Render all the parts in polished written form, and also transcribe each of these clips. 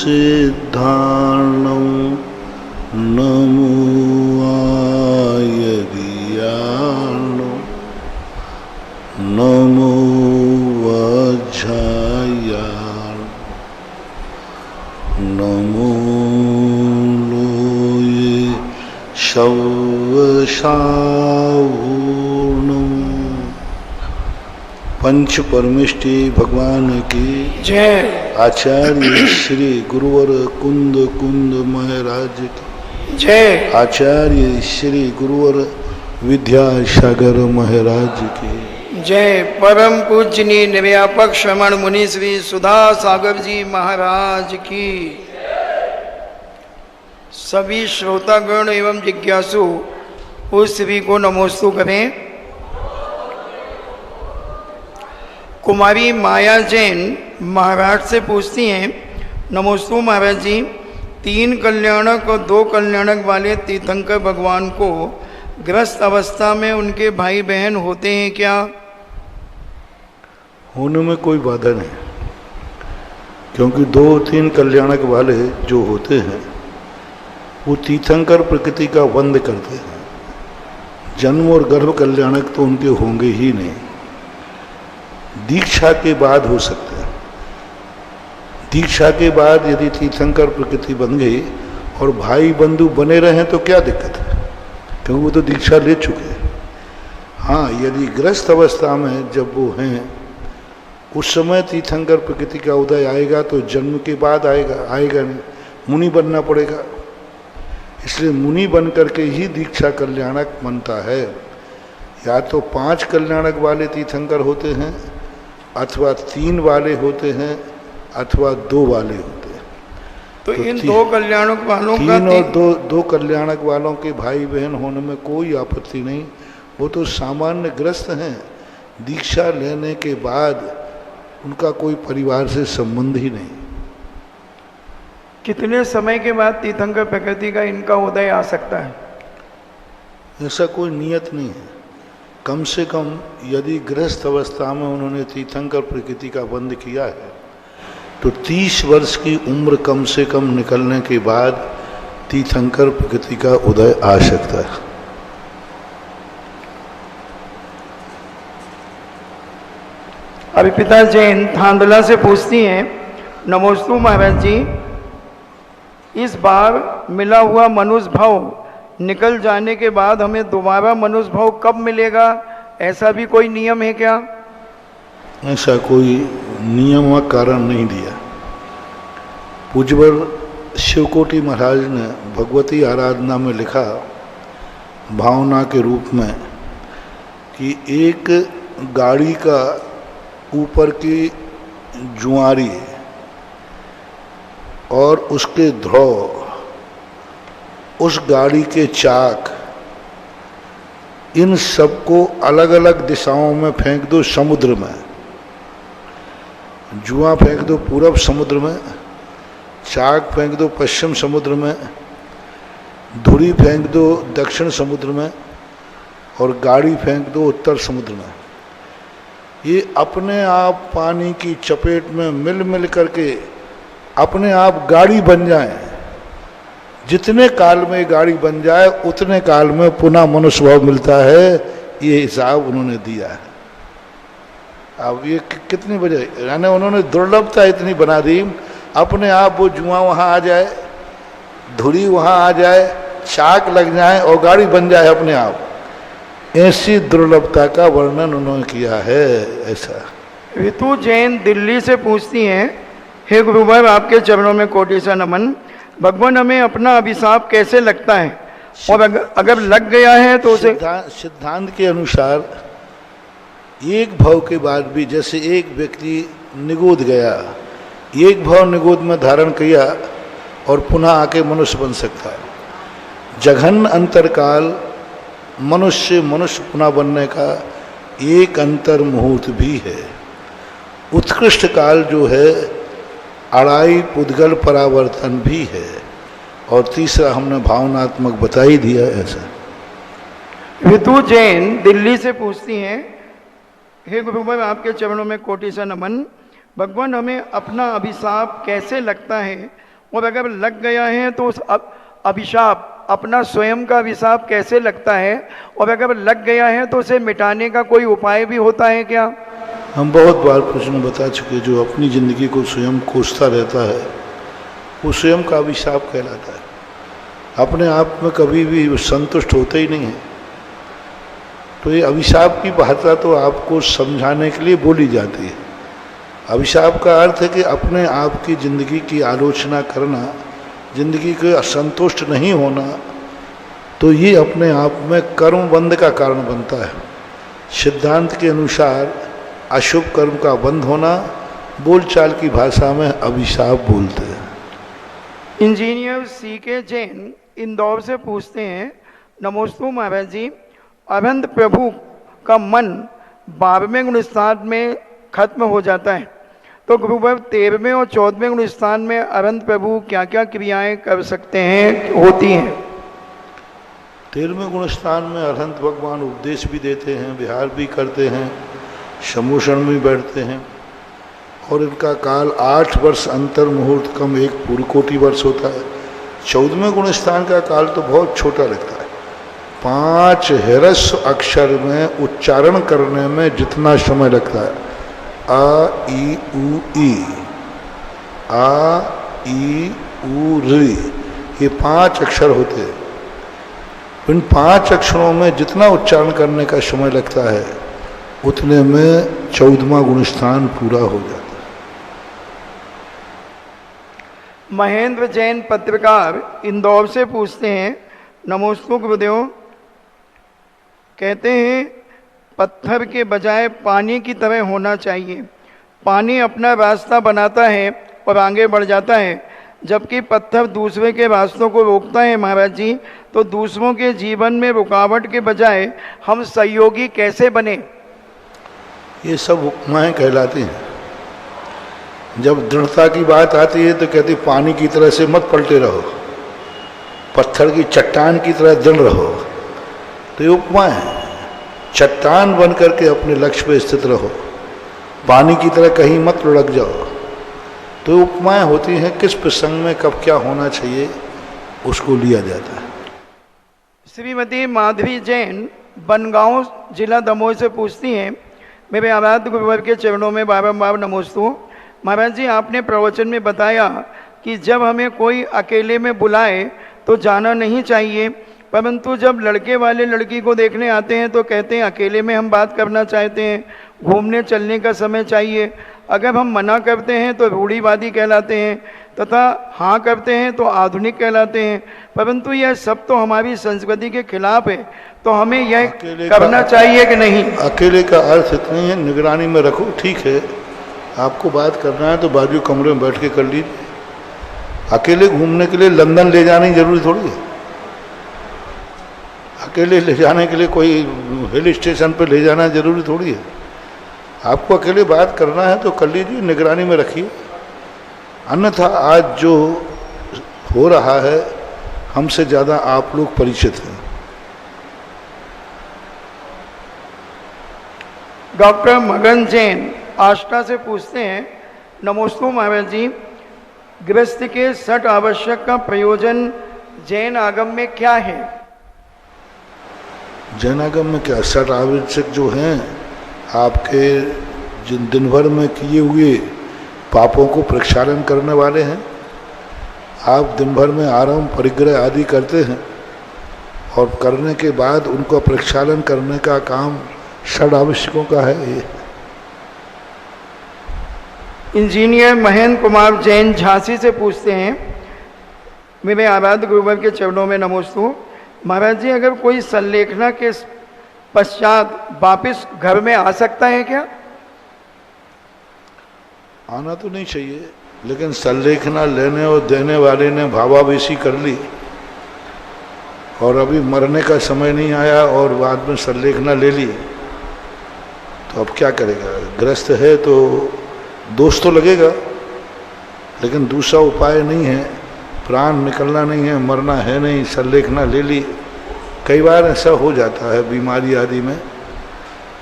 सिद्धार्णं नमो आयर्याणं नमो वज्रायाण नमो लोये शवशाहूर्णं। पंच परमेष्टि भगवान की जय। आचार्य श्री गुरुवर कुंद कुंद महाराज की जय। आचार्य श्री गुरुवर विद्यासागर महाराज की जय। परम पूजनीय निर्व्यापक श्रमण मुनि श्री सुधा सागर जी महाराज की। सभी श्रोतागण एवं जिज्ञासु उस सभी को नमोस्तु करें। कुमारी माया जैन महाराज से पूछती हैं, नमोस्तु महाराज जी, 3 कल्याणक और 2 कल्याणक वाले तीर्थंकर भगवान को ग्रस्त अवस्था में उनके भाई बहन होते हैं क्या? होने में कोई बाधा नहीं, क्योंकि 2-3 कल्याणक वाले जो होते हैं वो तीर्थंकर प्रकृति का वंद करते हैं। जन्म और गर्भ कल्याणक तो उनके होंगे ही नहीं, दीक्षा के बाद हो सकते हैं। दीक्षा के बाद यदि तीर्थंकर प्रकृति बन गई और भाई बंधु बने रहे तो क्या दिक्कत है, क्योंकि वो तो दीक्षा ले चुके हैं। हाँ, यदि ग्रस्त अवस्था में जब वो हैं उस समय तीर्थंकर प्रकृति का उदय आएगा तो जन्म के बाद आएगा नहीं, मुनि बनना पड़ेगा। इसलिए मुनि बन करके ही दीक्षा कल्याणक बनता है। या तो 5 कल्याणक वाले तीर्थंकर होते हैं, अथवा 3 वाले होते हैं, अथवा 2 वाले होते हैं। तो इन 2 कल्याणक वालों का 3 और 2 कल्याणक वालों के भाई बहन होने में कोई आपत्ति नहीं। वो तो सामान्य ग्रस्त हैं, दीक्षा लेने के बाद उनका कोई परिवार से संबंध ही नहीं। कितने समय के बाद तीर्थंकर प्रकृति का इनका उदय आ सकता है? ऐसा कोई नियत नहीं है। कम से कम यदि गृहस्थ अवस्था में उन्होंने तीर्थंकर प्रकृति का बंद किया है तो 30 वर्ष की उम्र कम से कम निकलने के बाद तीर्थंकर प्रकृति का उदय आ सकता है। अभी पिता जैन थांदला से पूछती हैं, नमोस्तु महाराज जी, इस बार मिला हुआ मनुष्य भाव निकल जाने के बाद हमें दोबारा मनुष्य भाव कब मिलेगा? ऐसा भी कोई नियम है क्या? ऐसा कोई नियम व कारण नहीं दिया। पूज्यवर शिवकोटि महाराज ने भगवती आराधना में लिखा भावना के रूप में कि एक गाड़ी का ऊपर की जुआरी और उसके ध्रुव, उस गाड़ी के चाक, इन सबको अलग अलग दिशाओं में फेंक दो समुद्र में। जुआ फेंक दो पूरब समुद्र में, चाक फेंक दो पश्चिम समुद्र में, धुरी फेंक दो दक्षिण समुद्र में और गाड़ी फेंक दो उत्तर समुद्र में। ये अपने आप पानी की चपेट में मिल करके अपने आप गाड़ी बन जाए। जितने काल में गाड़ी बन जाए उतने काल में पुनः मनुष्य भाव मिलता है। ये हिसाब उन्होंने दिया है। अब ये कितनी वजह, यानी उन्होंने दुर्लभता इतनी बना दी, अपने आप वो जुआ वहाँ आ जाए, धुरी वहाँ आ जाए, चाक लग जाए और गाड़ी बन जाए अपने आप। ऐसी दुर्लभता का वर्णन उन्होंने किया है। ऐसा ऋतु जैन दिल्ली से पूछती हैं, हे गुरुवर, आपके चरणों में कोटि सा नमन। भगवान हमें अपना अभिशाप कैसे लगता है, और अगर लग गया है तो उसे सिद्धांत के अनुसार एक भाव के बाद भी, जैसे एक व्यक्ति निगोद गया, एक भाव निगोद में धारण किया और पुनः आके मनुष्य बन सकता है। जघन अंतरकाल मनुष्य पुनः बनने का एक अंतर मुहूर्त भी है। उत्कृष्ट काल जो है अड़ाई पुद्गल परावर्तन भी है। और तीसरा हमने भावनात्मक बता ही दिया। ऐसा ऋतु जैन दिल्ली से पूछती हैं, हे गुरुवर, आपके चरणों में कोटि सा नमन। भगवान हमें अपना अभिशाप कैसे लगता है, और अगर लग गया है तो उस अभिशाप अपना स्वयं का अभिशाप कैसे लगता है, और अगर लग गया है तो उसे मिटाने का कोई उपाय भी होता है क्या? हम बहुत बार प्रश्न बता चुके, जो अपनी जिंदगी को स्वयं कोसता रहता है वो स्वयं का अभिशाप कहलाता है। अपने आप में कभी भी संतुष्ट होते ही नहीं है। तो ये अभिशाप की भाषा तो आपको समझाने के लिए बोली जाती है। अभिशाप का अर्थ है कि अपने आप की जिंदगी की आलोचना करना, जिंदगी को असंतुष्ट नहीं होना, तो ये अपने आप में कर्म बंध का कारण बनता है। सिद्धांत के अनुसार अशुभ कर्म का बंध होना बोलचाल की भाषा में अभिशाप बोलते हैं। इंजीनियर CK जैन इंदौर से पूछते हैं, नमोस्तु महाराज जी, अनंत प्रभु का मन 12वें गुण स्थान में खत्म हो जाता है, तो गुरुवर 13वें और 14वें गुण स्थान में अनंत प्रभु क्या क्या क्रियाएं कर सकते हैं, होती हैं? 13वें गुण स्थान में अरहंत भगवान उपदेश भी देते हैं, विहार भी करते हैं, समूषण में बैठते हैं, और इनका काल 8 वर्ष अंतर मुहूर्त कम 1 पूर्व कोटि वर्ष होता है। 14वें गुण स्थान का काल तो बहुत छोटा लगता है। 5 ह्रस्व अक्षर में उच्चारण करने में जितना समय लगता है, आ ई उ ई, आ ई उ री, ये 5 अक्षर होते हैं। इन 5 अक्षरों में जितना उच्चारण करने का समय लगता है उतने में 14वां गुण स्थान पूरा हो जाता है। महेंद्र जैन पत्रकार इंदौर से पूछते हैं, नमोस्तु गुरुदेव, कहते हैं पत्थर के बजाय पानी की तरह होना चाहिए। पानी अपना रास्ता बनाता है और आगे बढ़ जाता है, जबकि पत्थर दूसरे के रास्तों को रोकता है। महाराज जी, तो दूसरों के जीवन में रुकावट के बजाय हम सहयोगी कैसे बने? ये सब उपमाएं कहलाती हैं। जब दृढ़ता की बात आती है तो कहती पानी की तरह से मत पलटे रहो, पत्थर की चट्टान की तरह दृढ़ रहो। तो ये उपमाएं हैं। चट्टान बन करके अपने लक्ष्य पे स्थित रहो, पानी की तरह कहीं मत लुढ़क जाओ। तो उपमाएं होती हैं, किस प्रसंग में कब क्या होना चाहिए उसको लिया जाता है। श्रीमती माधवी जैन बनगांव जिला दमोह से पूछती हैं, मेरे आराध्य गुरुवर के चरणों में बारंबार नमोस्तु। महाराज जी, आपने प्रवचन में बताया कि जब हमें कोई अकेले में बुलाए तो जाना नहीं चाहिए, परंतु जब लड़के वाले लड़की को देखने आते हैं तो कहते हैं अकेले में हम बात करना चाहते हैं, घूमने चलने का समय चाहिए। अगर हम मना करते हैं तो रूढ़िवादी कहलाते हैं, तथा हाँ करते हैं तो आधुनिक कहलाते हैं। परंतु यह सब तो हमारी संस्कृति के खिलाफ है, तो हमें यह करना चाहिए कि नहीं? अकेले का अर्थ इतना ही है, निगरानी में रखो। ठीक है, आपको बात करना है तो बाजू कमरे में बैठ के कर लीजिए। अकेले घूमने के लिए लंदन ले जाने की जरूरी थोड़ी है। अकेले ले जाने के लिए कोई हिल स्टेशन पे ले जाना जरूरी थोड़ी है। आपको अकेले बात करना है तो कर लीजिए, निगरानी में रखिए। अन्यथा आज जो हो रहा है हमसे ज़्यादा आप लोग परिचित हैं। डॉक्टर मगन जैन आष्टा से पूछते हैं, नमोस्तु महाराज जी, गृहस्थ के 6 आवश्यक का प्रयोजन जैन आगम में क्या है? जैन आगम में क्या 6 आवश्यक जो हैं, आपके जिन दिन भर में किए हुए पापों को प्रक्षालन करने वाले हैं। आप दिन भर में आराम परिग्रह आदि करते हैं और करने के बाद उनका प्रक्षालन करने का काम 6 आवश्यकों का है। ये इंजीनियर महेंद्र कुमार जैन झांसी से पूछते हैं, मेरे आराध्य गुरुवर के चरणों में नमोस्तु। महाराज जी, अगर कोई संलेखना के पश्चात वापिस घर में आ सकता है क्या? आना तो नहीं चाहिए, लेकिन संलेखना लेने और देने वाले ने भावावेशी कर ली और अभी मरने का समय नहीं आया और बाद में संलेखना ले ली, तो अब क्या करेगा? ग्रस्त है तो दोष तो लगेगा, लेकिन दूसरा उपाय नहीं है, प्राण निकलना नहीं है, मरना है नहीं, संलेखना ले ली। कई बार ऐसा हो जाता है बीमारी आदि में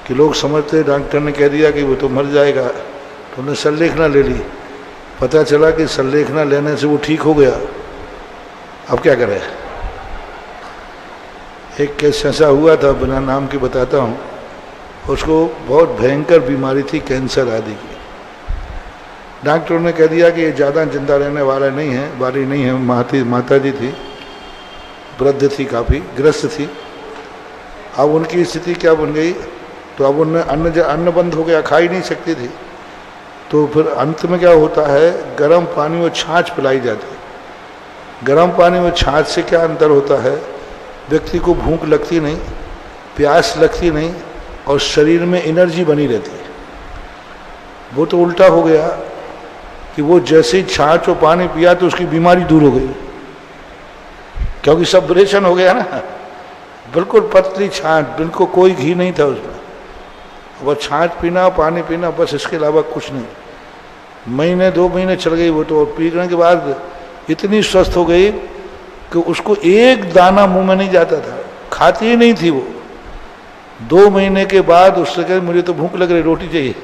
कि लोग समझते डॉक्टर ने कह दिया कि वो तो मर जाएगा, तो उन्हें संलेखना ले ली, पता चला कि संलेखना लेने से वो ठीक हो गया। अब क्या करें? एक केस ऐसा हुआ था, बिना नाम के बताता हूँ। उसको बहुत भयंकर बीमारी थी, कैंसर आदि की। डॉक्टरों ने कह दिया कि ये ज़्यादा जिंदा रहने वाला नहीं है, वाली नहीं है। माता जी थी, वृद्ध थी, काफ़ी ग्रस्त थी। अब उनकी स्थिति क्या बन गई, तो अब उन्हें अन्न बंद हो गया, खा ही नहीं सकती थी। तो फिर अंत में क्या होता है, गर्म पानी में छाछ पिलाई जाती है। गर्म पानी में छाछ से क्या अंतर होता है, व्यक्ति को भूख लगती नहीं, प्यास लगती नहीं, और शरीर में एनर्जी बनी रहती है। वो तो उल्टा हो गया कि वो जैसे ही छाछ और पानी पिया तो उसकी बीमारी दूर हो गई, क्योंकि सब ऑपरेशन हो गया ना। बिल्कुल पतली छाछ, बिल्कुल कोई घी नहीं था उसमें। वो छाछ पीना, पानी पीना, बस, इसके अलावा कुछ नहीं। महीने 2 महीने चल गई वो तो, और पीने के बाद इतनी स्वस्थ हो गई कि उसको एक दाना मुंह में नहीं जाता था, खाती ही नहीं थी वो। 2 महीने के बाद उससे कहे मुझे तो भूख लग रही, रोटी चाहिए,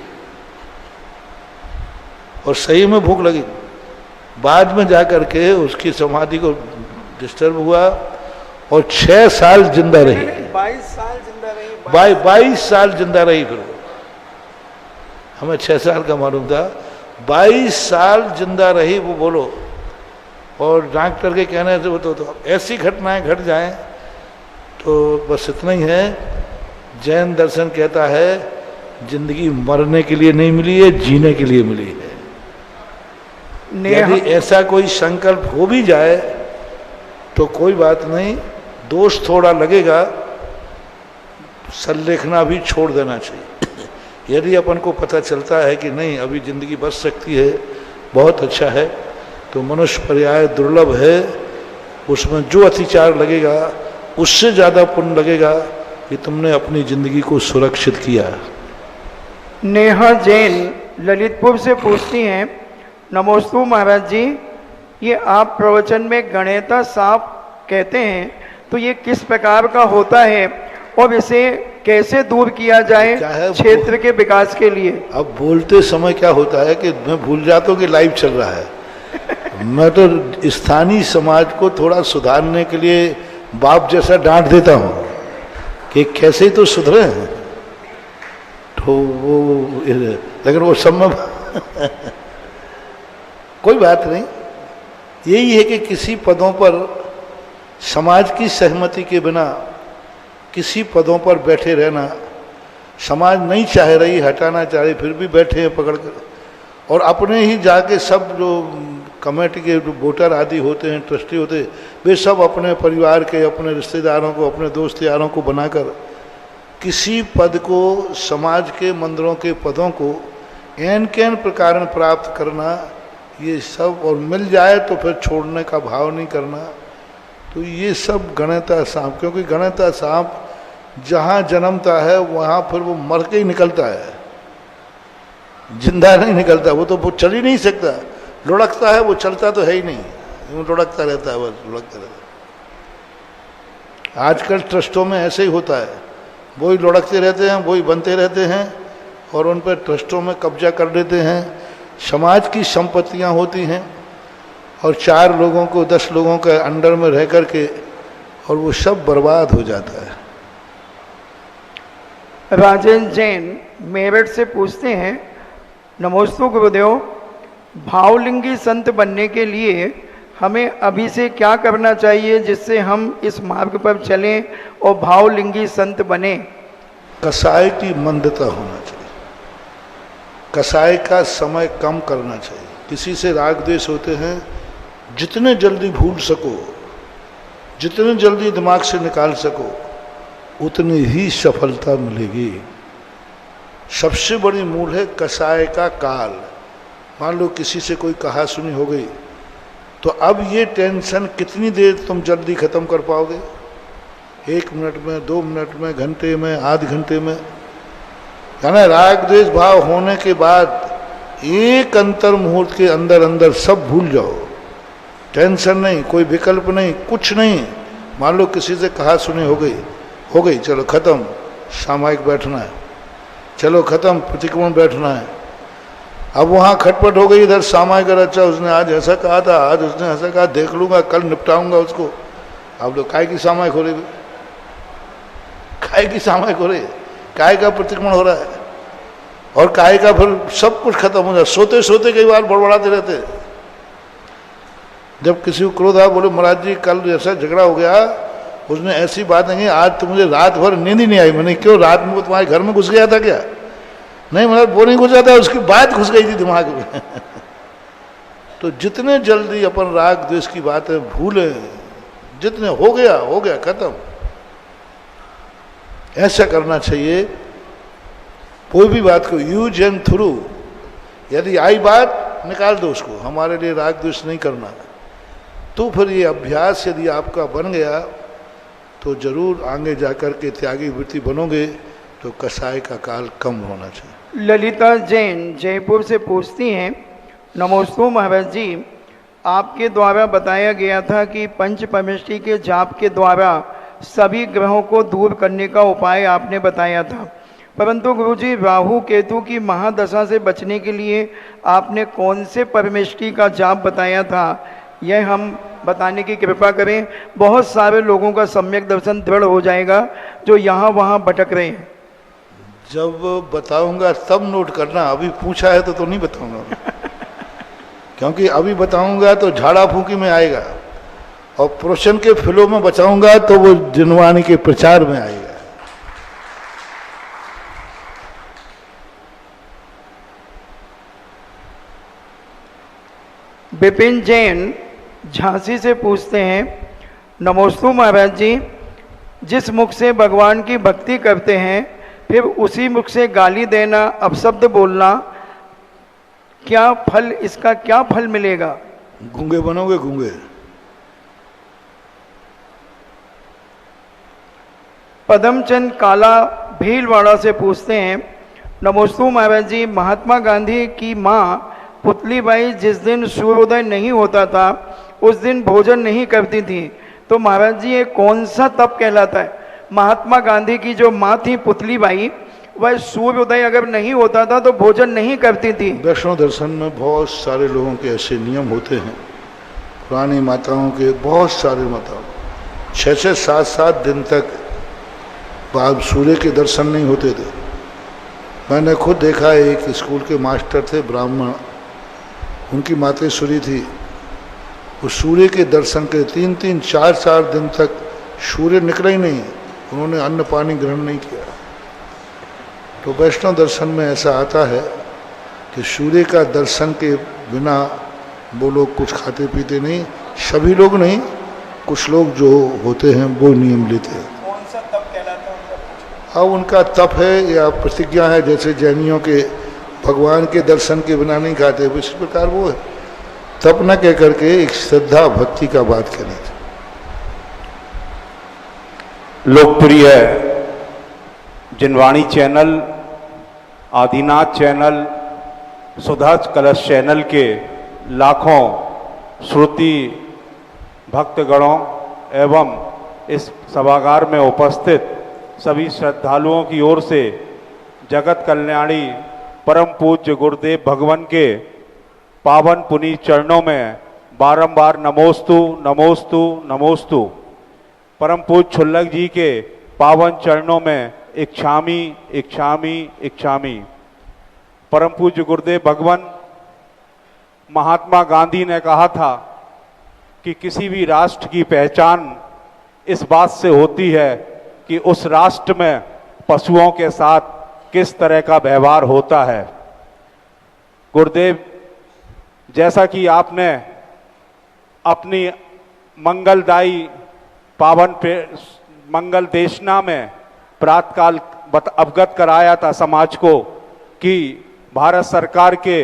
और सही में भूख लगी। बाद में जाकर के उसकी समाधि को डिस्टर्ब हुआ और 6 साल जिंदा रही। 22 साल जिंदा रही। 22 साल जिंदा रही। फिर वो, हमें 6 साल का मालूम था, 22 साल जिंदा रही वो, बोलो। और डॉक्टर के कहने से वो तो ऐसी घटनाएं घट जाएं तो बस इतना ही है। जैन दर्शन कहता है जिंदगी मरने के लिए नहीं मिली है, जीने के लिए मिली है। यदि ऐसा कोई संकल्प हो भी जाए तो कोई बात नहीं, दोष थोड़ा लगेगा, संलेखना भी छोड़ देना चाहिए। यदि अपन को पता चलता है कि नहीं अभी जिंदगी बच सकती है, बहुत अच्छा है, तो मनुष्य पर्याय दुर्लभ है, उसमें जो अतिचार लगेगा उससे ज़्यादा पुण्य लगेगा कि तुमने अपनी जिंदगी को सुरक्षित किया। नेहा जैन ललितपुर से पूछती हैं, नमोस्तु महाराज जी, ये आप प्रवचन में गणेता सांप कहते हैं, तो ये किस प्रकार का होता है और इसे कैसे दूर किया जाए क्षेत्र के विकास के लिए? अब बोलते समय क्या होता है कि मैं भूल जाता हूँ कि लाइव चल रहा है। मैं तो स्थानीय समाज को थोड़ा सुधारने के लिए बाप जैसा डांट देता हूँ कि कैसे ही तो सुधरे, तो वो, लेकिन वो सब कोई बात नहीं। यही है कि किसी पदों पर समाज की सहमति के बिना किसी पदों पर बैठे रहना, समाज नहीं चाह रही, हटाना चाह रही, फिर भी बैठे हैं पकड़ कर, और अपने ही जाके सब जो कमेटी के जो वोटर आदि होते हैं, ट्रस्टी होते हैं, वे सब अपने परिवार के, अपने रिश्तेदारों को, अपने दोस्त यारों को बनाकर किसी पद को, समाज के मंदिरों के पदों को एन कैन प्रकार प्राप्त करना, ये सब, और मिल जाए तो फिर छोड़ने का भाव नहीं करना, तो ये सब गणेता सांप। क्योंकि गणेता सांप जहाँ जन्मता है वहाँ फिर वो मर के ही निकलता है, जिंदा नहीं निकलता। वो तो वो चल ही नहीं सकता, लुढ़कता है, वो चलता तो है ही नहीं, यूँ लुढ़कता रहता है, बस लुढ़कता रहता है। आजकल ट्रस्टों में ऐसे ही होता है, वही लुढ़कते रहते हैं, वही बनते रहते हैं, और उन पर ट्रस्टों में कब्जा कर लेते हैं। समाज की संपत्तियां होती हैं, और 4 लोगों को, 10 लोगों के अंडर में रह कर के, और वो सब बर्बाद हो जाता है। राजेंद्र जैन मेरठ से पूछते हैं, नमोस्तु गुरुदेव, भावलिंगी संत बनने के लिए हमें अभी से क्या करना चाहिए जिससे हम इस मार्ग पर चलें और भावलिंगी संत बने? कसाय की मंदता होना चाहिए, कसाय का समय कम करना चाहिए। किसी से राग द्वेष होते हैं, जितने जल्दी भूल सको, जितने जल्दी दिमाग से निकाल सको, उतनी ही सफलता मिलेगी। सबसे बड़ी मूल है कसाय का काल। मान लो किसी से कोई कहा सुनी हो गई, तो अब ये टेंशन कितनी देर तुम जल्दी खत्म कर पाओगे? 1 मिनट में, 2 मिनट में, घंटे में, आध घंटे में। यानी राग द्वेष भाव होने के बाद एक अंतर मुहूर्त के अंदर अंदर सब भूल जाओ, टेंशन नहीं, कोई विकल्प नहीं, कुछ नहीं। मान लो किसी से कहा सुनी हो गई, चलो खत्म, सामायिक बैठना है, चलो खत्म, प्रतिक्रमण बैठना है, अब वहाँ खटपट हो गई, इधर सामायिक अच्छा उसने आज ऐसा कहा था, आज उसने ऐसा कहा, देख लूंगा कल निपटाऊंगा उसको। अब तो काय की सामायिक हो रही, काय की सामायिक हो रही, काय का प्रतिक्रमण हो रहा है, और काय का फिर सब कुछ खत्म हो जाए। सोते सोते कई बार बड़बड़ाते रहते। जब किसी को क्रोध आया, बोले महाराज जी कल ऐसा झगड़ा हो गया, उसने ऐसी बात नहीं, आज तो मुझे रात भर नींद ही नहीं आई। मैंने क्यों, रात में वो तुम्हारे घर में घुस गया था क्या? नहीं महाराज वो नहीं घुस जाता, उसकी बात घुस गई थी दिमाग में। तो जितने जल्दी अपन राग द्वेष की बातें भूलें, जितने हो गया खत्म, ऐसा करना चाहिए। कोई भी बात को यूज एंड थ्रू, यदि आई बात निकाल दो उसको, हमारे लिए राग द्वेष नहीं करना। तो फिर ये अभ्यास यदि आपका बन गया तो जरूर आगे जाकर के त्यागी वृत्ति बनोगे, तो कसाय का काल कम होना चाहिए। ललिता जैन जयपुर से पूछती हैं, नमोस्तु महाराज जी, आपके द्वारा बताया गया था कि पंच परमेष्टि के जाप के द्वारा सभी ग्रहों को दूर करने का उपाय आपने बताया था, परंतु गुरुजी राहु केतु की महादशा से बचने के लिए आपने कौन से परमेष्टि का जाप बताया था, यह हम बताने की कृपा करें। बहुत सारे लोगों का सम्यक दर्शन दृढ़ हो जाएगा जो यहाँ वहाँ भटक रहे हैं। जब बताऊंगा तब नोट करना, अभी पूछा है तो नहीं बताऊंगा। क्योंकि अभी बताऊंगा तो झाड़ा फूकी में आएगा, और प्रश्न के फिलो में बचाऊंगा तो वो जिनवाणी के प्रचार में आएगा। विपिन जैन झांसी से पूछते हैं, नमोस्तु महाराज जी, जिस मुख से भगवान की भक्ति करते हैं फिर उसी मुख से गाली देना, अपशब्द बोलना, क्या फल, इसका क्या फल मिलेगा? गूंगे बनोगे, गूंगे। पदमचंद काला भीलवाड़ा से पूछते हैं, नमोस्तु महाराज जी, महात्मा गांधी की माँ पुतलीबाई जिस दिन सूर्योदय नहीं होता था उस दिन भोजन नहीं करती थी, तो महाराज जी ये कौन सा तप कहलाता है? महात्मा गांधी की जो माँ थी पुतलीबाई, वह सूर्योदय अगर नहीं होता था तो भोजन नहीं करती थी। वैष्णव दर्शन में बहुत सारे लोगों के ऐसे नियम होते हैं, पुरानी माताओं के, बहुत सारे माताओं 6-6, 7-7 दिन तक बाद सूर्य के दर्शन नहीं होते थे। मैंने खुद देखा, एक स्कूल के मास्टर थे ब्राह्मण, उनकी मातेश्वरी थी, वो सूर्य के दर्शन के 3-3, 4-4 दिन तक सूर्य निकला ही नहीं, उन्होंने अन्न पानी ग्रहण नहीं किया। तो वैष्णव दर्शन में ऐसा आता है कि सूर्य का दर्शन के बिना वो लोग कुछ खाते पीते नहीं, सभी लोग नहीं, कुछ लोग जो होते हैं वो नियम लेते हैं। कौन सा तप कहलाता है? अब उनका तप है या प्रतिज्ञा है, जैसे जैनियों के भगवान के दर्शन के बिना नहीं खाते, इस प्रकार वो है। तप न कह करके एक श्रद्धा भक्ति का बात करें। लोकप्रिय जिनवाणी चैनल, आदिनाथ चैनल, सुधा कलश चैनल के लाखों श्रुति भक्तगणों एवं इस सभागार में उपस्थित सभी श्रद्धालुओं की ओर से जगत कल्याणी परम पूज्य गुरुदेव भगवान के पावन पुनीत चरणों में बारंबार नमोस्तु नमोस्तु नमोस्तु। परम पूज्य छुल्लक जी के पावन चरणों में इच्छामी इच्छामी इच्छामी। परम पूज्य गुरुदेव भगवान, महात्मा गांधी ने कहा था कि किसी भी राष्ट्र की पहचान इस बात से होती है कि उस राष्ट्र में पशुओं के साथ किस तरह का व्यवहार होता है। गुरुदेव, जैसा कि आपने अपनी मंगलदायी पावन मंगल देशना में प्रातकाल अवगत कराया था समाज को कि भारत सरकार के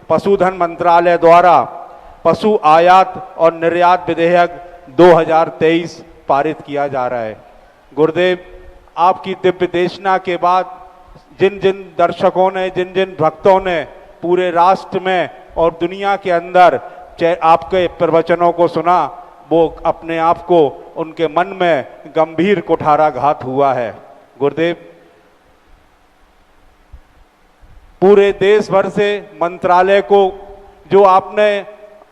पशुधन मंत्रालय द्वारा पशु आयात और निर्यात विधेयक 2023 पारित किया जा रहा है। गुरुदेव, आपकी दिव्य देशना के बाद जिन जिन दर्शकों ने, जिन जिन भक्तों ने पूरे राष्ट्र में और दुनिया के अंदर आपके प्रवचनों को सुना, वो अपने आप को उनके मन में गंभीर कुठाराघात हुआ है। गुरुदेव, पूरे देश भर से मंत्रालय को जो आपने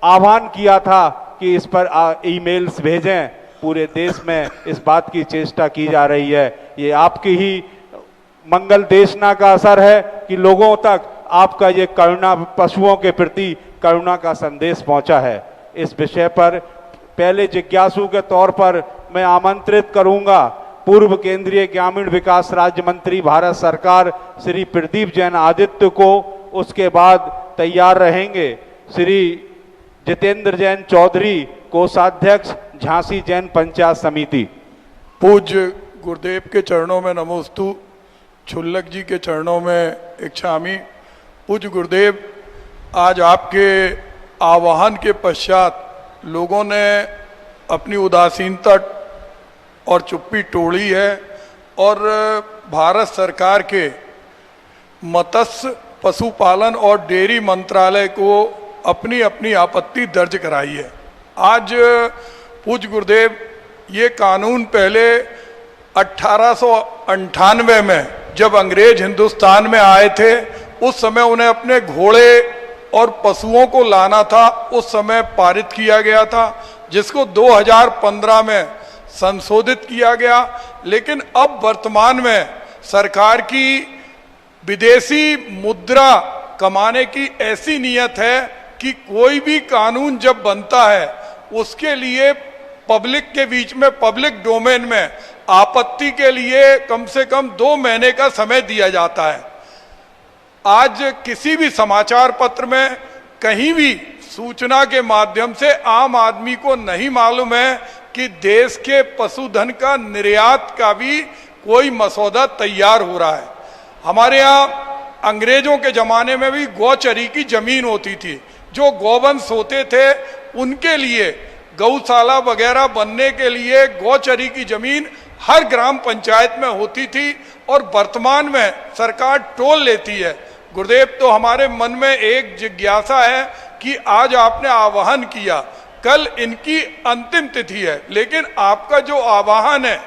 आह्वान किया था कि इस पर ईमेल्स भेजें, पूरे देश में इस बात की चेष्टा की जा रही है। ये आपकी ही मंगल देशना का असर है कि लोगों तक आपका ये करुणा, पशुओं के प्रति करुणा का संदेश पहुंचा है। इस विषय पर पहले जिज्ञासु के तौर पर मैं आमंत्रित करूंगा पूर्व केंद्रीय ग्रामीण विकास राज्य मंत्री भारत सरकार श्री प्रदीप जैन आदित्य को। उसके बाद तैयार रहेंगे श्री जितेंद्र जैन चौधरी, कोषाध्यक्ष झांसी जैन पंचायत समिति। पूज्य गुरुदेव के चरणों में नमोस्तु, छुल्लक जी के चरणों में इच्छामी। पूज्य गुरुदेव, आज आपके आह्वान के पश्चात लोगों ने अपनी उदासीनता और चुप्पी तोड़ी है और भारत सरकार के मत्स्य पशुपालन और डेयरी मंत्रालय को अपनी अपनी आपत्ति दर्ज कराई है। आज पूज्य गुरुदेव, ये कानून पहले 1898 में जब अंग्रेज हिंदुस्तान में आए थे, उस समय उन्हें अपने घोड़े और पशुओं को लाना था, उस समय पारित किया गया था, जिसको 2015 में संशोधित किया गया। लेकिन अब वर्तमान में सरकार की विदेशी मुद्रा कमाने की ऐसी नीयत है कि कोई भी कानून जब बनता है उसके लिए पब्लिक के बीच में, पब्लिक डोमेन में आपत्ति के लिए कम से कम 2 महीने का समय दिया जाता है। आज किसी भी समाचार पत्र में कहीं भी सूचना के माध्यम से आम आदमी को नहीं मालूम है कि देश के पशुधन का निर्यात का भी कोई मसौदा तैयार हो रहा है। हमारे यहाँ अंग्रेजों के जमाने में भी गौचरी की जमीन होती थी, जो गौवंश होते थे उनके लिए गौशाला वगैरह बनने के लिए गौचरी की जमीन हर ग्राम पंचायत में होती थी और वर्तमान में सरकार टोल लेती है। गुरुदेव, तो हमारे मन में एक जिज्ञासा है कि आज आपने आह्वान किया, कल इनकी अंतिम तिथि है, लेकिन आपका जो आह्वान है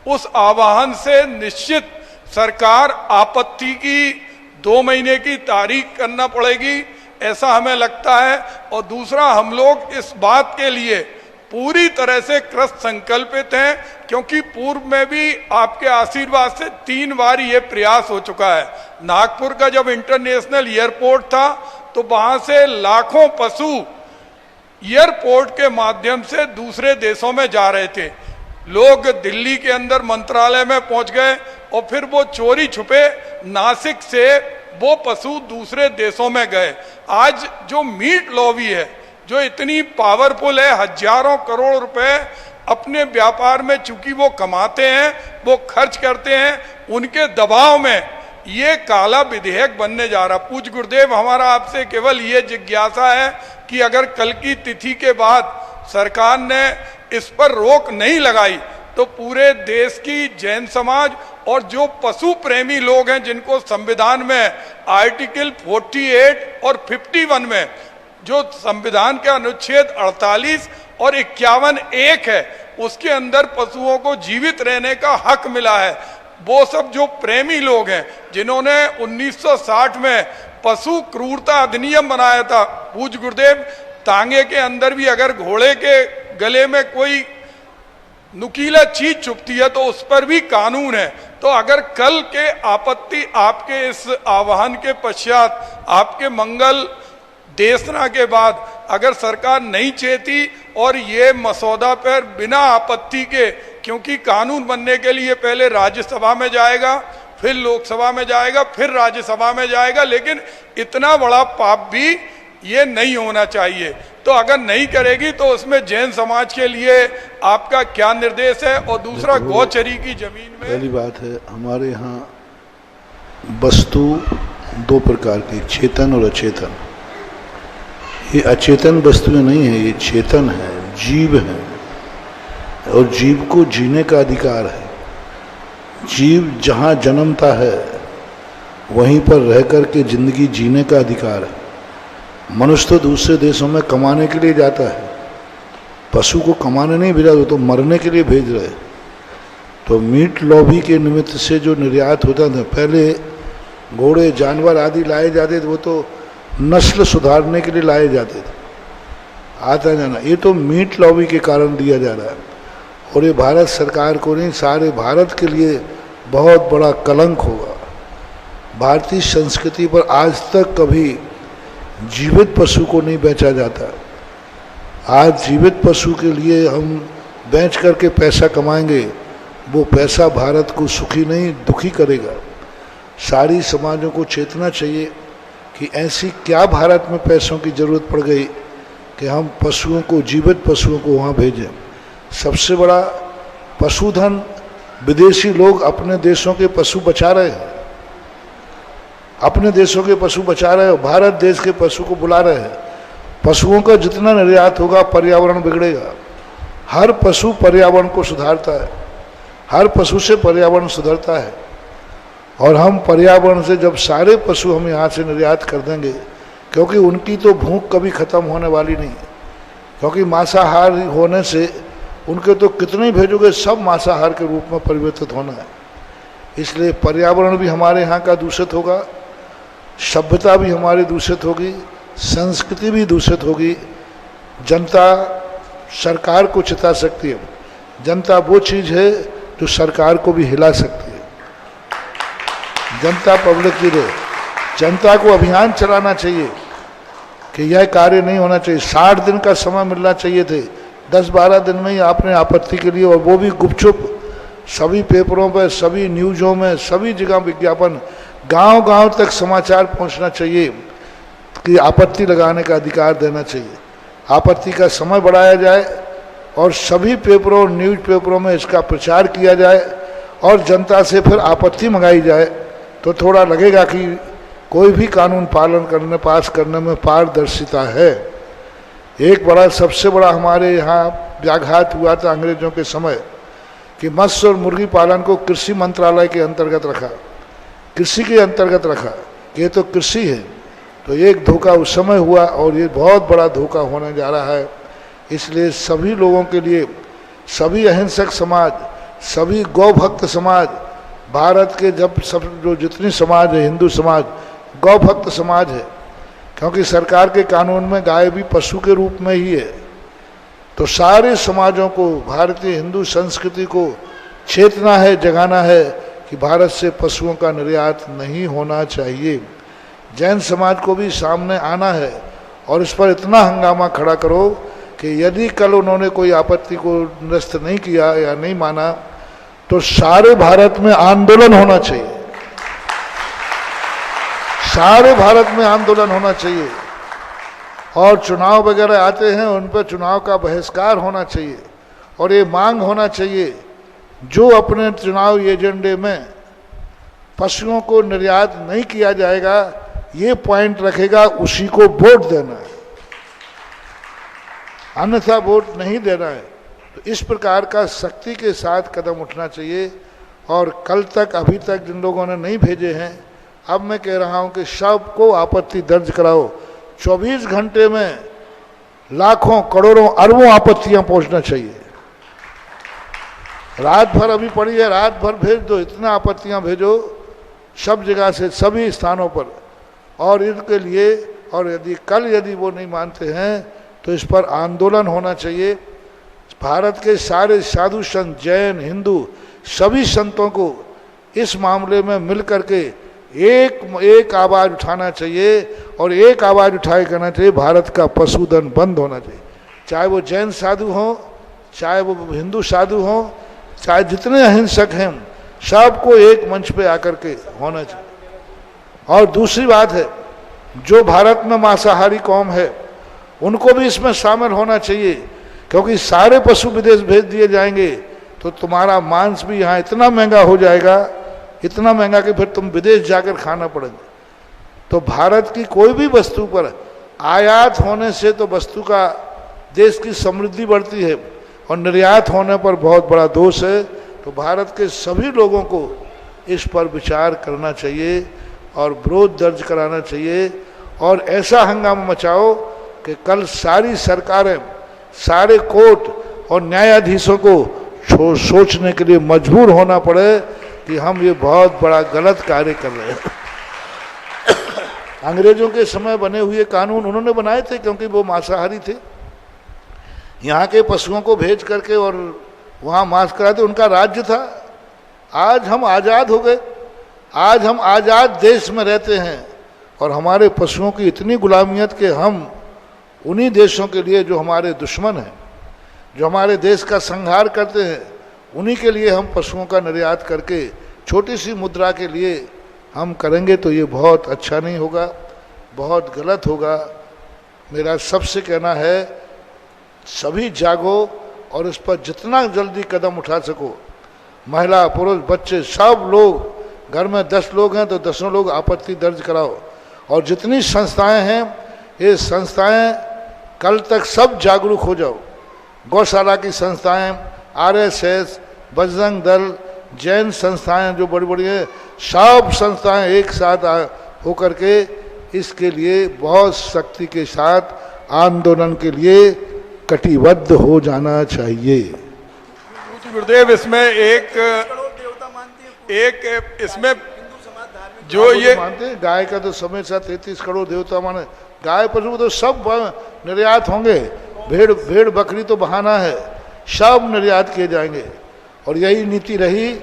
उस आह्वान से निश्चित सरकार आपत्ति की 2 महीने की तारीख करना पड़ेगी, ऐसा हमें लगता है। और दूसरा, हम लोग इस बात के लिए पूरी तरह से कृत संकल्पित हैं, क्योंकि पूर्व में भी आपके आशीर्वाद से 3 बार ये प्रयास हो चुका है। नागपुर का जब इंटरनेशनल एयरपोर्ट था तो वहां से लाखों पशु एयरपोर्ट के माध्यम से दूसरे देशों में जा रहे थे। लोग दिल्ली के अंदर मंत्रालय में पहुंच गए और फिर वो चोरी छुपे नासिक से वो पशु दूसरे देशों में गए। आज जो मीट लॉबी है, जो इतनी पावरफुल है, हजारों करोड़ रुपए अपने व्यापार में चूंकि वो कमाते हैं, वो खर्च करते हैं, उनके दबाव में ये काला विधेयक बनने जा रहा। पूज्य गुरुदेव, हमारा आपसे केवल ये जिज्ञासा है कि अगर कल की तिथि के बाद सरकार ने इस पर रोक नहीं लगाई तो पूरे देश की जैन समाज और जो पशु प्रेमी लोग हैं, जिनको संविधान में आर्टिकल 48 और 51 में जो संविधान के अनुच्छेद 48 और 51(1) है, उसके अंदर पशुओं को जीवित रहने का हक मिला है, वो सब जो प्रेमी लोग हैं जिन्होंने 1960 में पशु क्रूरता अधिनियम बनाया था। पूज्य गुरुदेव, तांगे के अंदर भी अगर घोड़े के गले में कोई नुकीला चीज छुपती है तो उस पर भी कानून है। तो अगर कल के आपत्ति आपके इस आह्वान के पश्चात, आपके मंगल देशना के बाद अगर सरकार नहीं चेती और ये मसौदा पर बिना आपत्ति के, क्योंकि कानून बनने के लिए पहले राज्यसभा में जाएगा, फिर लोकसभा में जाएगा, फिर राज्यसभा में जाएगा, लेकिन इतना बड़ा पाप भी ये नहीं होना चाहिए। तो अगर नहीं करेगी तो उसमें जैन समाज के लिए आपका क्या निर्देश है? और दूसरा, गौचरी की जमीन में पहली बात है, हमारे यहाँ वस्तु 2 प्रकार की, चेतन और अचेतन। ये अचेतन वस्तुएं नहीं है, ये चेतन है, जीव है, और जीव को जीने का अधिकार है। जीव जहाँ जन्मता है वहीं पर रह कर के जिंदगी जीने का अधिकार है। मनुष्य तो दूसरे देशों में कमाने के लिए जाता है, पशु को कमाने नहीं भेजा, तो मरने के लिए भेज रहे। तो मीट लॉबी के निमित्त से जो निर्यात होता था, पहले घोड़े जानवर आदि लाए जाते थे, वो तो नस्ल सुधारने के लिए लाए जाते थे, आता जाना। ये तो मीट लॉबी के कारण दिया जा रहा है, और ये भारत सरकार को नहीं, सारे भारत के लिए बहुत बड़ा कलंक होगा। भारतीय संस्कृति पर आज तक कभी जीवित पशु को नहीं बेचा जाता। आज जीवित पशु के लिए हम बेच करके पैसा कमाएंगे, वो पैसा भारत को सुखी नहीं दुखी करेगा। सारी समाजों को चेतना चाहिए कि ऐसी क्या भारत में पैसों की जरूरत पड़ गई कि हम पशुओं को, जीवित पशुओं को वहाँ भेजें। सबसे बड़ा पशुधन विदेशी लोग अपने देशों के पशु बचा रहे हैं, अपने देशों के पशु बचा रहे हैं, भारत देश के पशु को बुला रहे हैं। पशुओं का जितना निर्यात होगा पर्यावरण बिगड़ेगा। हर पशु पर्यावरण को सुधारता है, हर पशु से पर्यावरण सुधरता है। और हम पर्यावरण से जब सारे पशु हम यहाँ से निर्यात कर देंगे, क्योंकि उनकी तो भूख कभी ख़त्म होने वाली नहीं, क्योंकि मांसाहार होने से उनके तो कितने ही भेजोगे, सब मांसाहार के रूप में परिवर्तित होना है। इसलिए पर्यावरण भी हमारे यहाँ का दूषित होगा, सभ्यता भी हमारी दूषित होगी, संस्कृति भी दूषित होगी। जनता सरकार को चिता सकती है। जनता वो चीज़ है जो सरकार को भी हिला सकती है। जनता पब्लिक चीज है। जनता को अभियान चलाना चाहिए कि यह कार्य नहीं होना चाहिए। 60 दिन का समय मिलना चाहिए थे, 10-12 दिन में ही आपने आपत्ति के लिए, और वो भी गुपचुप, सभी पेपरों पर, सभी न्यूज़ों में, सभी जगह विज्ञापन, गांव-गांव तक समाचार पहुंचना चाहिए कि आपत्ति लगाने का अधिकार देना चाहिए। आपत्ति का समय बढ़ाया जाए और सभी पेपरों, न्यूज़ पेपरों में इसका प्रचार किया जाए और जनता से फिर आपत्ति मंगाई जाए, तो थोड़ा लगेगा कि कोई भी कानून पालन करने, पास करने में पारदर्शिता है। एक बड़ा, सबसे बड़ा हमारे यहाँ व्याघात हुआ था अंग्रेजों के समय कि मत्स्य और मुर्गी पालन को कृषि मंत्रालय के अंतर्गत रखा, कृषि के अंतर्गत रखा, ये तो कृषि है। तो एक धोखा उस समय हुआ और ये बहुत बड़ा धोखा होने जा रहा है। इसलिए सभी लोगों के लिए, सभी अहिंसक समाज, सभी गौभक्त समाज, भारत के जब सब जो जितनी समाज है, हिंदू समाज गौभक्त समाज है, क्योंकि सरकार के कानून में गाय भी पशु के रूप में ही है। तो सारे समाजों को, भारतीय हिंदू संस्कृति को चेतना है, जगाना है कि भारत से पशुओं का निर्यात नहीं होना चाहिए। जैन समाज को भी सामने आना है और इस पर इतना हंगामा खड़ा करो कि यदि कल उन्होंने कोई आपत्ति को निरस्त नहीं किया या नहीं माना, तो सारे भारत में आंदोलन होना चाहिए, सारे भारत में आंदोलन होना चाहिए। और चुनाव वगैरह आते हैं, उन पर चुनाव का बहिष्कार होना चाहिए और ये मांग होना चाहिए जो अपने चुनाव एजेंडे में पशुओं को निर्यात नहीं किया जाएगा, ये पॉइंट रखेगा, उसी को वोट देना है, अन्यथा वोट नहीं देना है। तो इस प्रकार का सख्ती के साथ कदम उठना चाहिए। और कल तक, अभी तक जिन लोगों ने नहीं भेजे हैं, अब मैं कह रहा हूं कि सबको आपत्ति दर्ज कराओ। 24 घंटे में लाखों, करोड़ों, अरबों आपत्तियां पहुंचना चाहिए। रात भर अभी पड़ी है, रात भर भेज दो, इतना आपत्तियां भेजो सब जगह से, सभी स्थानों पर। और इनके लिए, और यदि वो नहीं मानते हैं तो इस पर आंदोलन होना चाहिए। भारत के सारे साधु संत, जैन, हिंदू, सभी संतों को इस मामले में मिल करके एक आवाज़ उठाना चाहिए और एक आवाज़ उठाए करना चाहिए, भारत का पशुधन बंद होना चाहिए। चाहे वो जैन साधु हों, चाहे वो हिंदू साधु हों, चाहे जितने अहिंसक हैं, सबको एक मंच पे आकर के होना चाहिए। और दूसरी बात है, जो भारत में मांसाहारी कौम है उनको भी इसमें शामिल होना चाहिए, क्योंकि सारे पशु विदेश भेज दिए जाएंगे तो तुम्हारा मांस भी यहाँ इतना महंगा हो जाएगा, इतना महंगा कि फिर तुम विदेश जाकर खाना पड़ेगा। तो भारत की कोई भी वस्तु पर आयात होने से तो वस्तु का, देश की समृद्धि बढ़ती है, और निर्यात होने पर बहुत बड़ा दोष है। तो भारत के सभी लोगों को इस पर विचार करना चाहिए और विरोध दर्ज कराना चाहिए और ऐसा हंगामा मचाओ कि कल सारी सरकारें, सारे कोर्ट और न्यायाधीशों को सोचने के लिए मजबूर होना पड़े कि हम ये बहुत बड़ा गलत कार्य कर रहे हैं। अंग्रेजों के समय बने हुए कानून उन्होंने बनाए थे, क्योंकि वो मांसाहारी थे। यहाँ के पशुओं को भेज करके और वहाँ मांस कराते, उनका राज्य था। आज हम आज़ाद हो गए, आज हम आज़ाद देश में रहते हैं और हमारे पशुओं की इतनी गुलामियत कि हम उन्हीं देशों के लिए जो हमारे दुश्मन हैं, जो हमारे देश का संहार करते हैं, उन्हीं के लिए हम पशुओं का निर्यात करके छोटी सी मुद्रा के लिए हम करेंगे, तो ये बहुत अच्छा नहीं होगा, बहुत गलत होगा। मेरा सबसे कहना है, सभी जागो और इस पर जितना जल्दी कदम उठा सको, महिला पुरुष बच्चे सब लोग, घर में 10 लोग हैं तो 10 लोग आपत्ति दर्ज कराओ। और जितनी संस्थाएं हैं, ये संस्थाएं कल तक सब जागरूक हो जाओ। गौशाला की संस्थाएं, RSS, बजरंग दल, जैन संस्थाएं जो बड़ी बड़ी हैं, सब संस्थाएं एक साथ होकर के इसके लिए बहुत सख्ती के साथ आंदोलन के लिए कटिबद्ध हो जाना चाहिए। गुरुदेव, इसमें एक इसमें जो ये मानते हैं, गाय का तो समय साथ 33 करोड़ देवता माने, गाय पशु तो सब निर्यात होंगे, भेड़ बकरी तो बहाना है, सब निर्यात किए जाएंगे। और यही नीति रही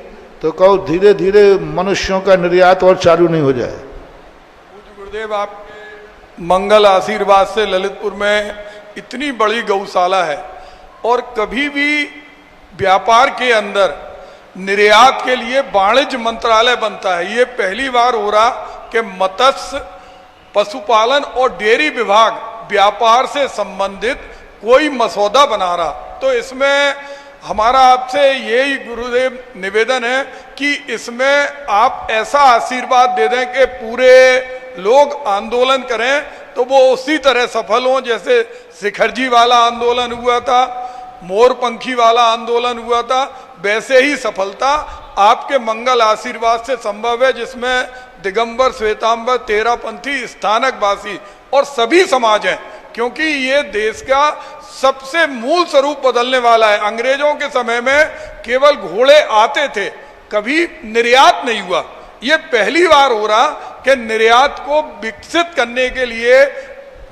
तो कहो धीरे धीरे मनुष्यों का निर्यात और चालू नहीं हो जाए। गुरुदेव, आपके मंगल आशीर्वाद से ललितपुर में इतनी बड़ी गौशाला है और कभी भी व्यापार के अंदर निर्यात के लिए वाणिज्य मंत्रालय बनता है। ये पहली बार हो रहा कि मत्स्य पशुपालन और डेयरी विभाग व्यापार से संबंधित कोई मसौदा बना रहा। तो इसमें हमारा आपसे यही गुरुदेव निवेदन है कि इसमें आप ऐसा आशीर्वाद दे दें कि पूरे लोग आंदोलन करें तो वो उसी तरह सफल हों जैसे शिखरजी वाला आंदोलन हुआ था, मोरपंखी वाला आंदोलन हुआ था, वैसे ही सफलता आपके मंगल आशीर्वाद से संभव है, जिसमें दिगंबर, श्वेतांबर, तेरापंथी, स्थानकवासी और सभी समाज हैं। क्योंकि ये देश का सबसे मूल स्वरूप बदलने वाला है। अंग्रेजों के समय में केवल घोड़े आते थे, कभी निर्यात नहीं हुआ। ये पहली बार हो रहा कि निर्यात को विकसित करने के लिए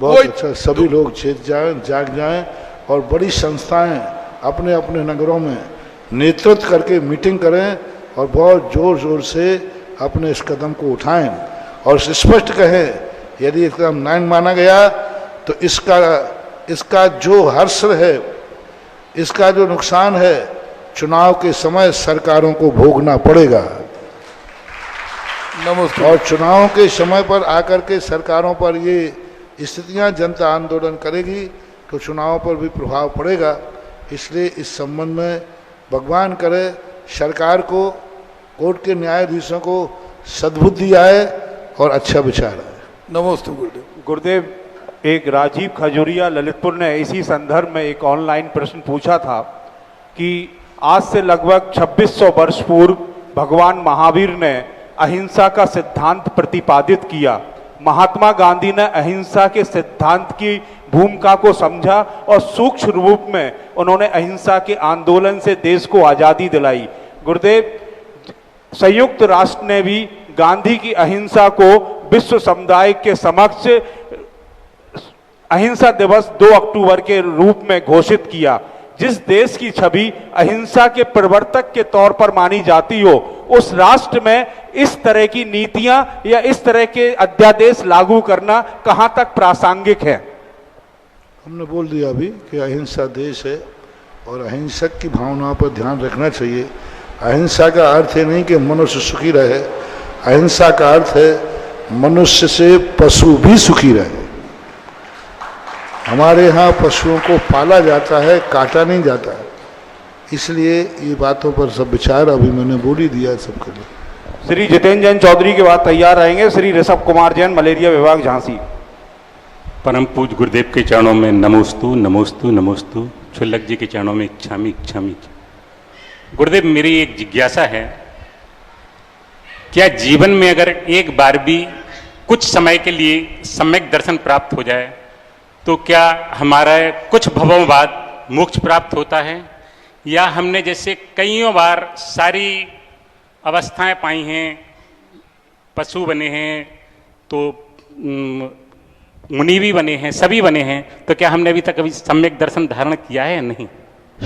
बहुत अच्छा, सभी लोग चेत जाएं, जाग जाएं और बड़ी संस्थाएं अपने अपने नगरों में नेतृत्व करके मीटिंग करें और बहुत जोर जोर से अपने इस कदम को उठाएं और स्पष्ट कहें, यदि इस कदम नहीं माना गया तो इसका जो हर्ष है, इसका जो नुकसान है, चुनाव के समय सरकारों को भोगना पड़ेगा। नमस्ते। और चुनाव के समय पर आकर के सरकारों पर ये स्थितियां जनता आंदोलन करेगी तो चुनाव पर भी प्रभाव पड़ेगा। इसलिए इस संबंध में भगवान करे सरकार को, कोर्ट के न्यायाधीशों को सद्बुद्धि आए और अच्छा विचार आए। नमस्ते गुरुदेव। गुरुदेव, एक राजीव खजूरिया ललितपुर ने इसी संदर्भ में एक ऑनलाइन प्रश्न पूछा था कि आज से लगभग 2600 वर्ष पूर्व भगवान महावीर ने अहिंसा का सिद्धांत प्रतिपादित किया। महात्मा गांधी ने अहिंसा के सिद्धांत की भूमिका को समझा और सूक्ष्म रूप में उन्होंने अहिंसा के आंदोलन से देश को आज़ादी दिलाई। गुरुदेव, संयुक्त राष्ट्र ने भी गांधी की अहिंसा को विश्व समुदाय के समक्ष अहिंसा दिवस 2 अक्टूबर के रूप में घोषित किया। जिस देश की छवि अहिंसा के प्रवर्तक के तौर पर मानी जाती हो, उस राष्ट्र में इस तरह की नीतियां या इस तरह के अध्यादेश लागू करना कहां तक प्रासंगिक है? हमने बोल दिया अभी कि अहिंसा देश है और अहिंसक की भावनाओं पर ध्यान रखना चाहिए। अहिंसा का अर्थ है नहीं कि मनुष्य सुखी रहे, अहिंसा का अर्थ है मनुष्य से पशु भी सुखी रहे। हमारे यहाँ पशुओं को पाला जाता है, काटा नहीं जाता है। इसलिए ये बातों पर सब विचार अभी मैंने बोल ही दिया सबके लिए। श्री जितेंद्र जैन चौधरी के बाद तैयार रहेंगे श्री ऋषभ कुमार जैन, मलेरिया विभाग, झांसी। परम पूज गुरुदेव के चरणों में नमोस्तु नमोस्तु नमोस्तु। छुल्लक जी के चरणों में क्षामी क्षामी। गुरुदेव, मेरी एक जिज्ञासा है, क्या जीवन में अगर एक बार भी कुछ समय के लिए सम्यक दर्शन प्राप्त हो जाए तो क्या हमारा कुछ भवों बाद मोक्ष प्राप्त होता है, या हमने जैसे कईयों बार सारी अवस्थाएं पाई हैं, पशु बने हैं तो मुनि भी बने हैं, सभी बने हैं, तो क्या हमने अभी तक सम्यक दर्शन धारण किया है या नहीं?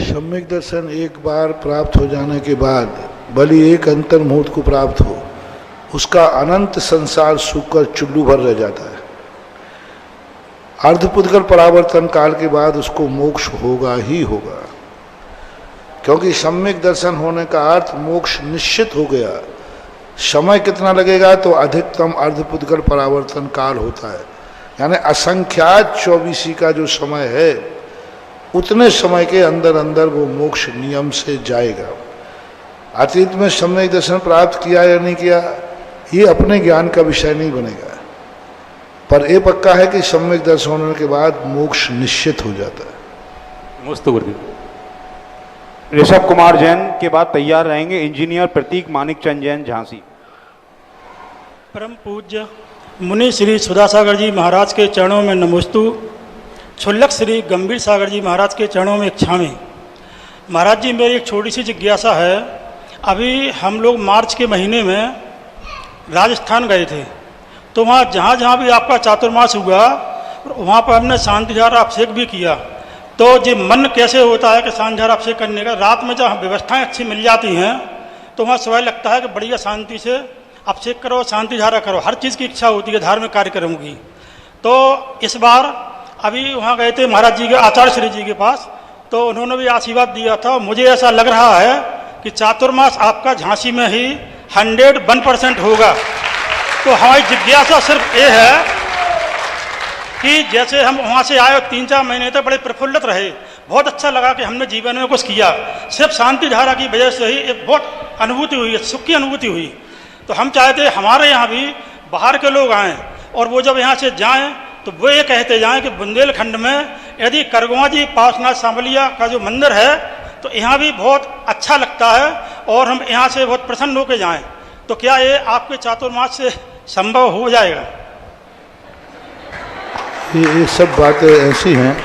सम्यक दर्शन एक बार प्राप्त हो जाने के बाद भले एक अंतर्मुहूर्त को प्राप्त हो, उसका अनंत संसार सुख कर चुल्लू भर रह जाता है। अर्धपुद्गल परावर्तन काल के बाद उसको मोक्ष होगा ही होगा, क्योंकि सम्यक दर्शन होने का अर्थ मोक्ष निश्चित हो गया। समय कितना लगेगा? तो अधिकतम अर्धपुद्गल परावर्तन काल होता है, यानी असंख्यात 24 का जो समय है, उतने समय के अंदर अंदर वो मोक्ष नियम से जाएगा। अतीत में सम्यक दर्शन प्राप्त किया या नहीं किया, ये अपने ज्ञान का विषय नहीं बनेगा, पर यह पक्का है कि सम्यक दर्शन होने के बाद मोक्ष निश्चित हो जाता है। नमस्ते गुरुदेव। ऋषभ कुमार जैन के बाद तैयार रहेंगे इंजीनियर प्रतीक मानिक चंद जैन झांसी। परम पूज्य मुनि श्री सुधासागर जी महाराज के चरणों में नमोस्तु। क्षुल्लक श्री गंभीर सागर जी महाराज के चरणों में क्षामी। महाराज जी, मेरी एक छोटी सी जिज्ञासा है। अभी हम लोग मार्च के महीने में राजस्थान गए थे, तो वहाँ जहाँ जहाँ भी आपका चातुर्मास हुआ, वहाँ पर हमने शांतिधार अभिषेक भी किया। तो ये मन कैसे होता है कि शांतिधार अभिषेक करने का? रात में जब व्यवस्थाएं अच्छी मिल जाती हैं तो वहाँ स्वयं लगता है कि बढ़िया शांति से अभिषेक करो, शांतिधारा करो, हर चीज़ की इच्छा होती है धार्मिक कार्यक्रम की। तो इस बार अभी वहाँ गए थे महाराज जी के, आचार्य श्री जी के पास, तो उन्होंने भी आशीर्वाद दिया था। मुझे ऐसा लग रहा है कि चातुर्मास आपका झांसी में ही 101% होगा। तो हमारी जिज्ञासा सिर्फ ये है कि जैसे हम वहाँ से आए 3-4 महीने तक बड़े प्रफुल्लित रहे, बहुत अच्छा लगा कि हमने जीवन में कुछ किया, सिर्फ शांति धारा की वजह से ही एक बहुत अनुभूति हुई, सुख की अनुभूति हुई। तो हम चाहते हमारे यहाँ भी बाहर के लोग आएँ, और वो जब यहाँ से जाएँ तो वो ये कहते जाएँ कि बुंदेलखंड में यदि करगवा जी पासनाथ सांवलिया का जो मंदिर है, तो यहाँ भी बहुत अच्छा लगता है और हम यहाँ से बहुत प्रसन्न होकर जाएँ। तो क्या ये आपके चातुर्मास से संभव हो जाएगा? ये सब बातें ऐसी हैं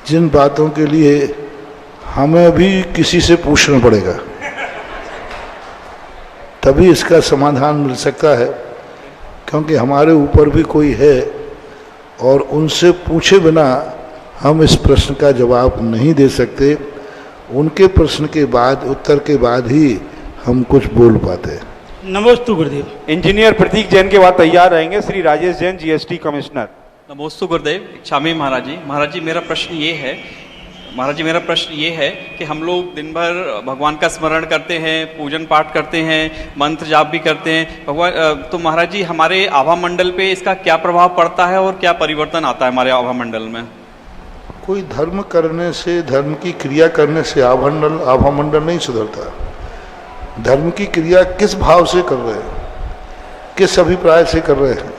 जिन बातों के लिए हमें भी किसी से पूछना पड़ेगा, तभी इसका समाधान मिल सकता है। क्योंकि हमारे ऊपर भी कोई है और उनसे पूछे बिना हम इस प्रश्न का जवाब नहीं दे सकते। उनके प्रश्न के बाद, उत्तर के बाद ही हम कुछ बोल पाते हैं। नमोस्तु गुरुदेव। इंजीनियर प्रतीक जैन के बाद तैयार रहेंगे श्री राजेश जैन जीएसटी कमिश्नर। नमोस्तु गुरुदेव। क्षामी महाराज जी। महाराज जी, मेरा प्रश्न ये है कि हम लोग दिन भर भगवान का स्मरण करते हैं, पूजन पाठ करते हैं, मंत्र जाप भी करते हैं भगवान, तो महाराज जी हमारे आभा मंडल पे इसका क्या प्रभाव पड़ता है और क्या परिवर्तन आता है हमारे आभा मंडल में? कोई धर्म करने से, धर्म की क्रिया करने से आभा मंडल नहीं सुधरता। धर्म की क्रिया किस भाव से कर रहे हैं, किस अभिप्राय से कर रहे हैं,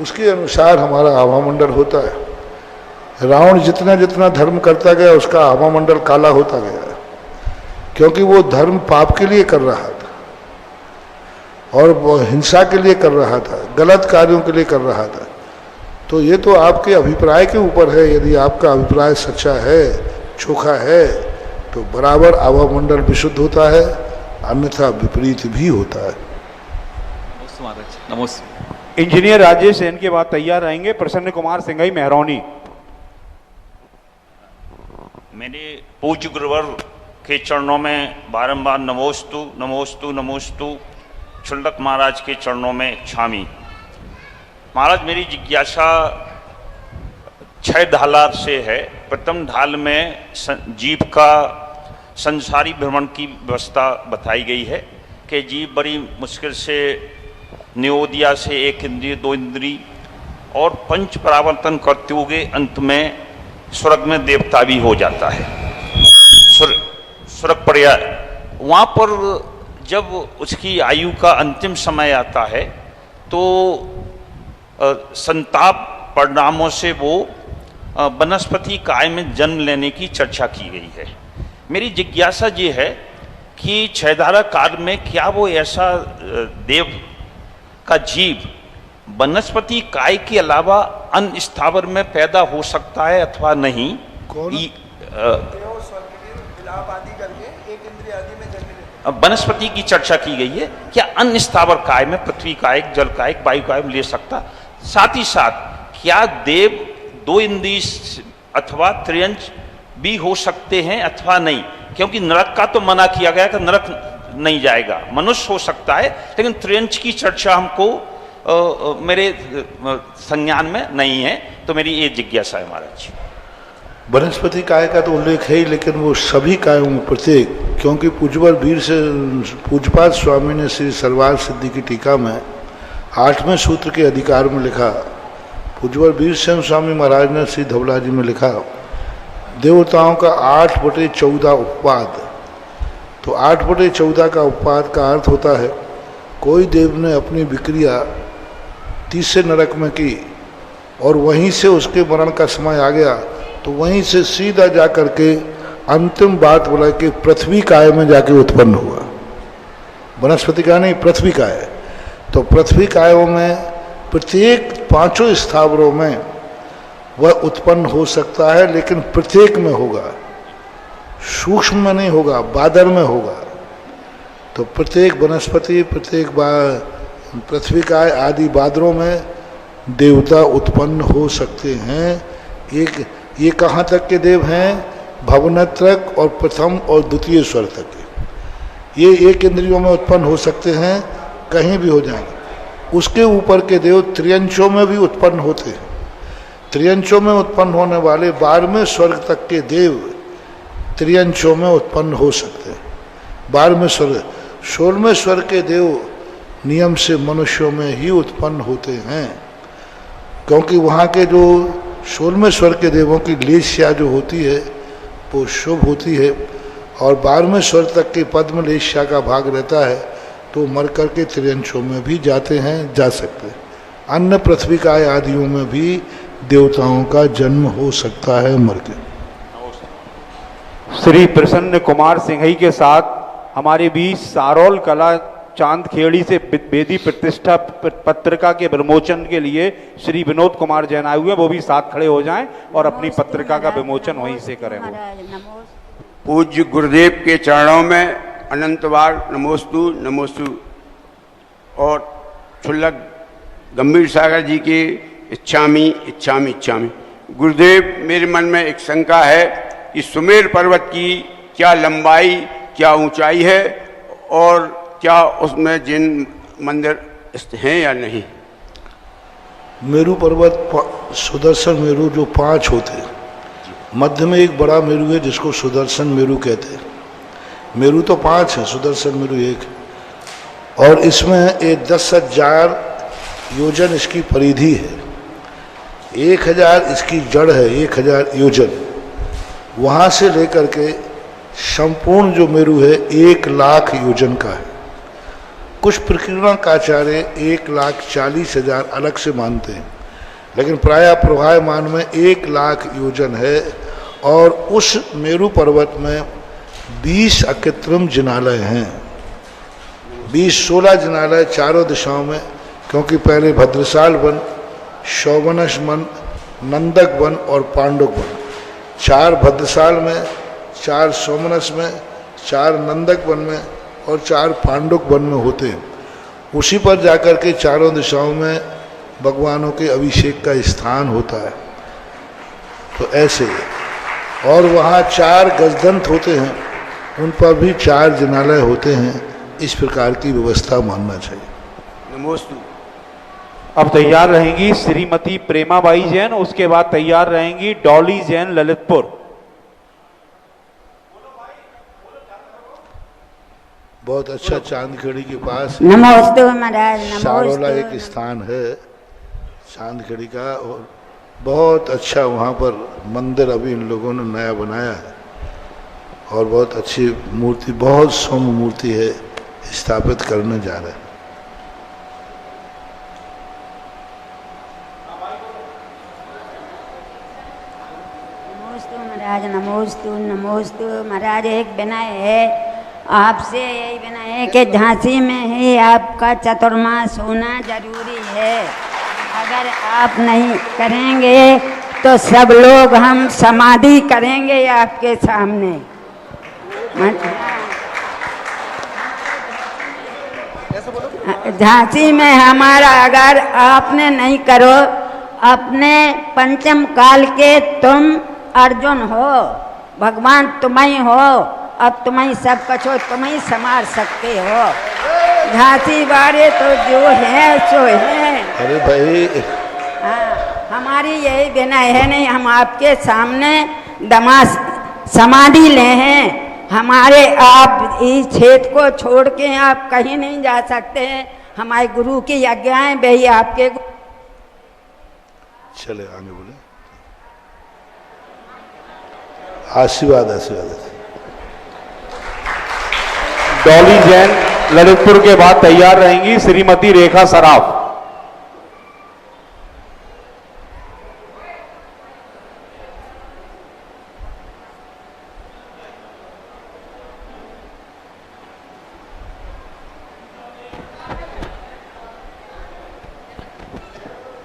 उसके अनुसार हमारा आभा मंडल होता है। रावण जितना जितना धर्म करता गया, उसका आभा मंडल काला होता गया, क्योंकि वो धर्म पाप के लिए कर रहा था और वो हिंसा के लिए कर रहा था, गलत कार्यों के लिए कर रहा था। तो ये तो आपके अभिप्राय के ऊपर है। यदि आपका अभिप्राय सच्चा है, चोखा है, तो बराबर आभा मंडल विशुद्ध होता है, अन्यथा विपरीत भी होता है। नमस्ते। इंजीनियर राजेश जैन के बाद तैयार रहेंगे प्रसन्न कुमार सिंघई मेहरौनी। मेरे पूज्य गुरुवर के चरणों में बारंबार नमोस्तु नमोस्तु नमोस्तु। क्षुल्लक महाराज के चरणों में क्षामी। महाराज, मेरी जिज्ञासा 6 ढाला से है। प्रथम ढाल में जीव का संसारी भ्रमण की व्यवस्था बताई गई है कि जीव बड़ी मुश्किल से नियोदिया से 1 इंद्रिय 2 इंद्रिय और 5 परावर्तन करते हुए अंत में स्वर्ग में देवता भी हो जाता है। स्वर्ग पर्याय वहाँ पर जब उसकी आयु का अंतिम समय आता है तो संताप परिणामों से वो वनस्पति काय में जन्म लेने की चर्चा की गई है। मेरी जिज्ञासा ये है कि 6 धारा काल में क्या वो ऐसा देव का जीव वनस्पति काय के अलावा अन्य स्थावर में पैदा हो सकता है अथवा नहीं? वनस्पति की चर्चा की गई है, क्या अन्य स्थावर काय में पृथ्वी कायक, जल कायक, वायु कायक ले सकता? साथ ही साथ क्या देव 2 इंद्रिय अथवा त्रियंच भी हो सकते हैं अथवा नहीं? क्योंकि नरक का तो मना किया गया कि नरक नहीं जाएगा, मनुष्य हो सकता है, लेकिन त्रियंच की चर्चा हमको मेरे संज्ञान में नहीं है, तो मेरी ये जिज्ञासा है महाराज जी। वनस्पति काय का तो उल्लेख है ही, लेकिन वो सभी कायों में प्रत्येक, क्योंकि पूज्यपाद स्वामी ने श्री सरवार सिद्धि की टीका में 8वें सूत्र के अधिकार में लिखा, पूज्यवर वीर सिंह स्वामी महाराज ने श्री धवला जी में लिखा, देवताओं का 8/14 उपपाद। तो 8/14 का उपपाद का अर्थ होता है, कोई देव ने अपनी विक्रिया तीसरे नरक में की और वहीं से उसके मरण का समय आ गया, तो वहीं से सीधा जा कर के अंतिम बात बोला कि पृथ्वी काय में जाके उत्पन्न हुआ। वनस्पति काय नहीं, पृथ्वी काय। तो पृथ्वी कायों में प्रत्येक 5 स्थावरों में वह उत्पन्न हो सकता है, लेकिन प्रत्येक में होगा, सूक्ष्म में नहीं होगा, बादल में होगा। तो प्रत्येक वनस्पति, प्रत्येक पृथ्वी काय आदि बादलों में देवता उत्पन्न हो सकते हैं। ये कहाँ तक के देव हैं? भवनत्रक और प्रथम और द्वितीय स्वर तक के। ये 1 इंद्रियों में उत्पन्न हो सकते हैं, कहीं भी हो जाएंगे। उसके ऊपर के देव त्रियंचों में भी उत्पन्न होते हैं। त्रियंचों में उत्पन्न होने वाले 12वें स्वर्ग तक के देव त्रियंचों में उत्पन्न हो सकते हैं। 12वें स्वर्ग, 16वें स्वर्ग के देव नियम से मनुष्यों में ही उत्पन्न होते हैं, क्योंकि वहाँ के जो 16वें स्वर्ग के देवों की लेस्या जो होती है वो शुभ होती है, और 12वें स्वर्ग तक के पद में लेस्या का भाग रहता है, तो मर करके त्रियंचों में भी जाते हैं, जा सकते हैं। अन्य पृथ्वी काय आदियों में भी देवताओं का जन्म हो सकता है मर के। श्री प्रसन्न कुमार सिंघई के साथ हमारे बीच सारोल कला चांद खेड़ी से वेदी प्रतिष्ठा पत्रिका के विमोचन के लिए श्री विनोद कुमार जैन आए हुए हैं, वो भी साथ खड़े हो जाएं और अपनी पत्रिका का विमोचन वहीं से करें। पूज्य गुरुदेव के चरणों में अनंत बार नमोस्तु नमोस्तु। और क्षुल्लक गंभीर सागर जी के इच्छामी इच्छामी इच्छामी। गुरुदेव, मेरे मन में एक शंका है कि सुमेर पर्वत की क्या लंबाई, क्या ऊंचाई है, और क्या उसमें जिन मंदिर हैं या नहीं? मेरू पर्वत सुदर्शन मेरू जो 5 होते हैं, मध्य में एक बड़ा मेरू है जिसको सुदर्शन मेरू कहते हैं। मेरू तो 5 है, सुदर्शन मेरू 1, और इसमें 10,000 योजन इसकी परिधि है। 1000 इसकी जड़ है, 1000 योजन। वहाँ से लेकर के संपूर्ण जो मेरू है 1,00,000 योजन का है। कुछ प्रकीर्णकाचार्य 1,40,000 अलग से मानते हैं, लेकिन प्रायः प्रवाहमान में 1,00,000 योजन है। और उस मेरू पर्वत में 20 अकृत्रिम जिनालय हैं, 16 जिनालय चारों दिशाओं में, क्योंकि पहले भद्रसाल वन, शौवनश वन, नंदक वन और पांडुक वन, 4 भद्रसाल में, 4 सोमनस में, 4 नंदक वन में और 4 पांडुक वन में होते हैं। उसी पर जाकर के चारों दिशाओं में भगवानों के अभिषेक का स्थान होता है। तो ऐसे, और वहाँ 4 गजदंत होते हैं, उन पर भी 4 जिनालय होते हैं। इस प्रकार की व्यवस्था मानना चाहिए। नमोस्तु। अब तैयार रहेंगी श्रीमती प्रेमाबाई जैन, उसके बाद तैयार रहेंगी डॉली जैन ललितपुर। बहुत अच्छा चांदखेड़ी के पास नमोस्तु महाराज, सारोला नमोस्तु। एक स्थान है चांदखेड़ी का, और बहुत अच्छा वहाँ पर मंदिर अभी इन लोगों ने नया बनाया है, और बहुत अच्छी मूर्ति, बहुत सौम्य मूर्ति है, स्थापित करने जा रहे हैं। नमोस्तु महाराज, नमोस्तु नमोस्तु महाराज। एक विनय है आपसे, यही विनय है कि झांसी में ही आपका चतुर्मास होना जरूरी है। अगर आप नहीं करेंगे तो सब लोग हम समाधि करेंगे आपके सामने। झांसी में हमारा अगर आपने नहीं करो, अपने पंचम काल के तुम अर्जुन हो, भगवान तुम ही हो, अब तुम ही सब कुछ हो, तुम ही संभाल सकते हो। झांसी वाले तो जो है सो है। अरे भाई, हाँ, हमारी यही विनय है, नहीं हम आपके सामने समाधि ले हैं। हमारे आप इस क्षेत्र को छोड़ के आप कहीं नहीं जा सकते हैं। हमारे गुरु की आज्ञाएं वही आपके। चले आगे बोले। आशीर्वाद आशीर्वाद। डॉली जैन ललितपुर के बाद तैयार रहेंगी श्रीमती रेखा सराफ।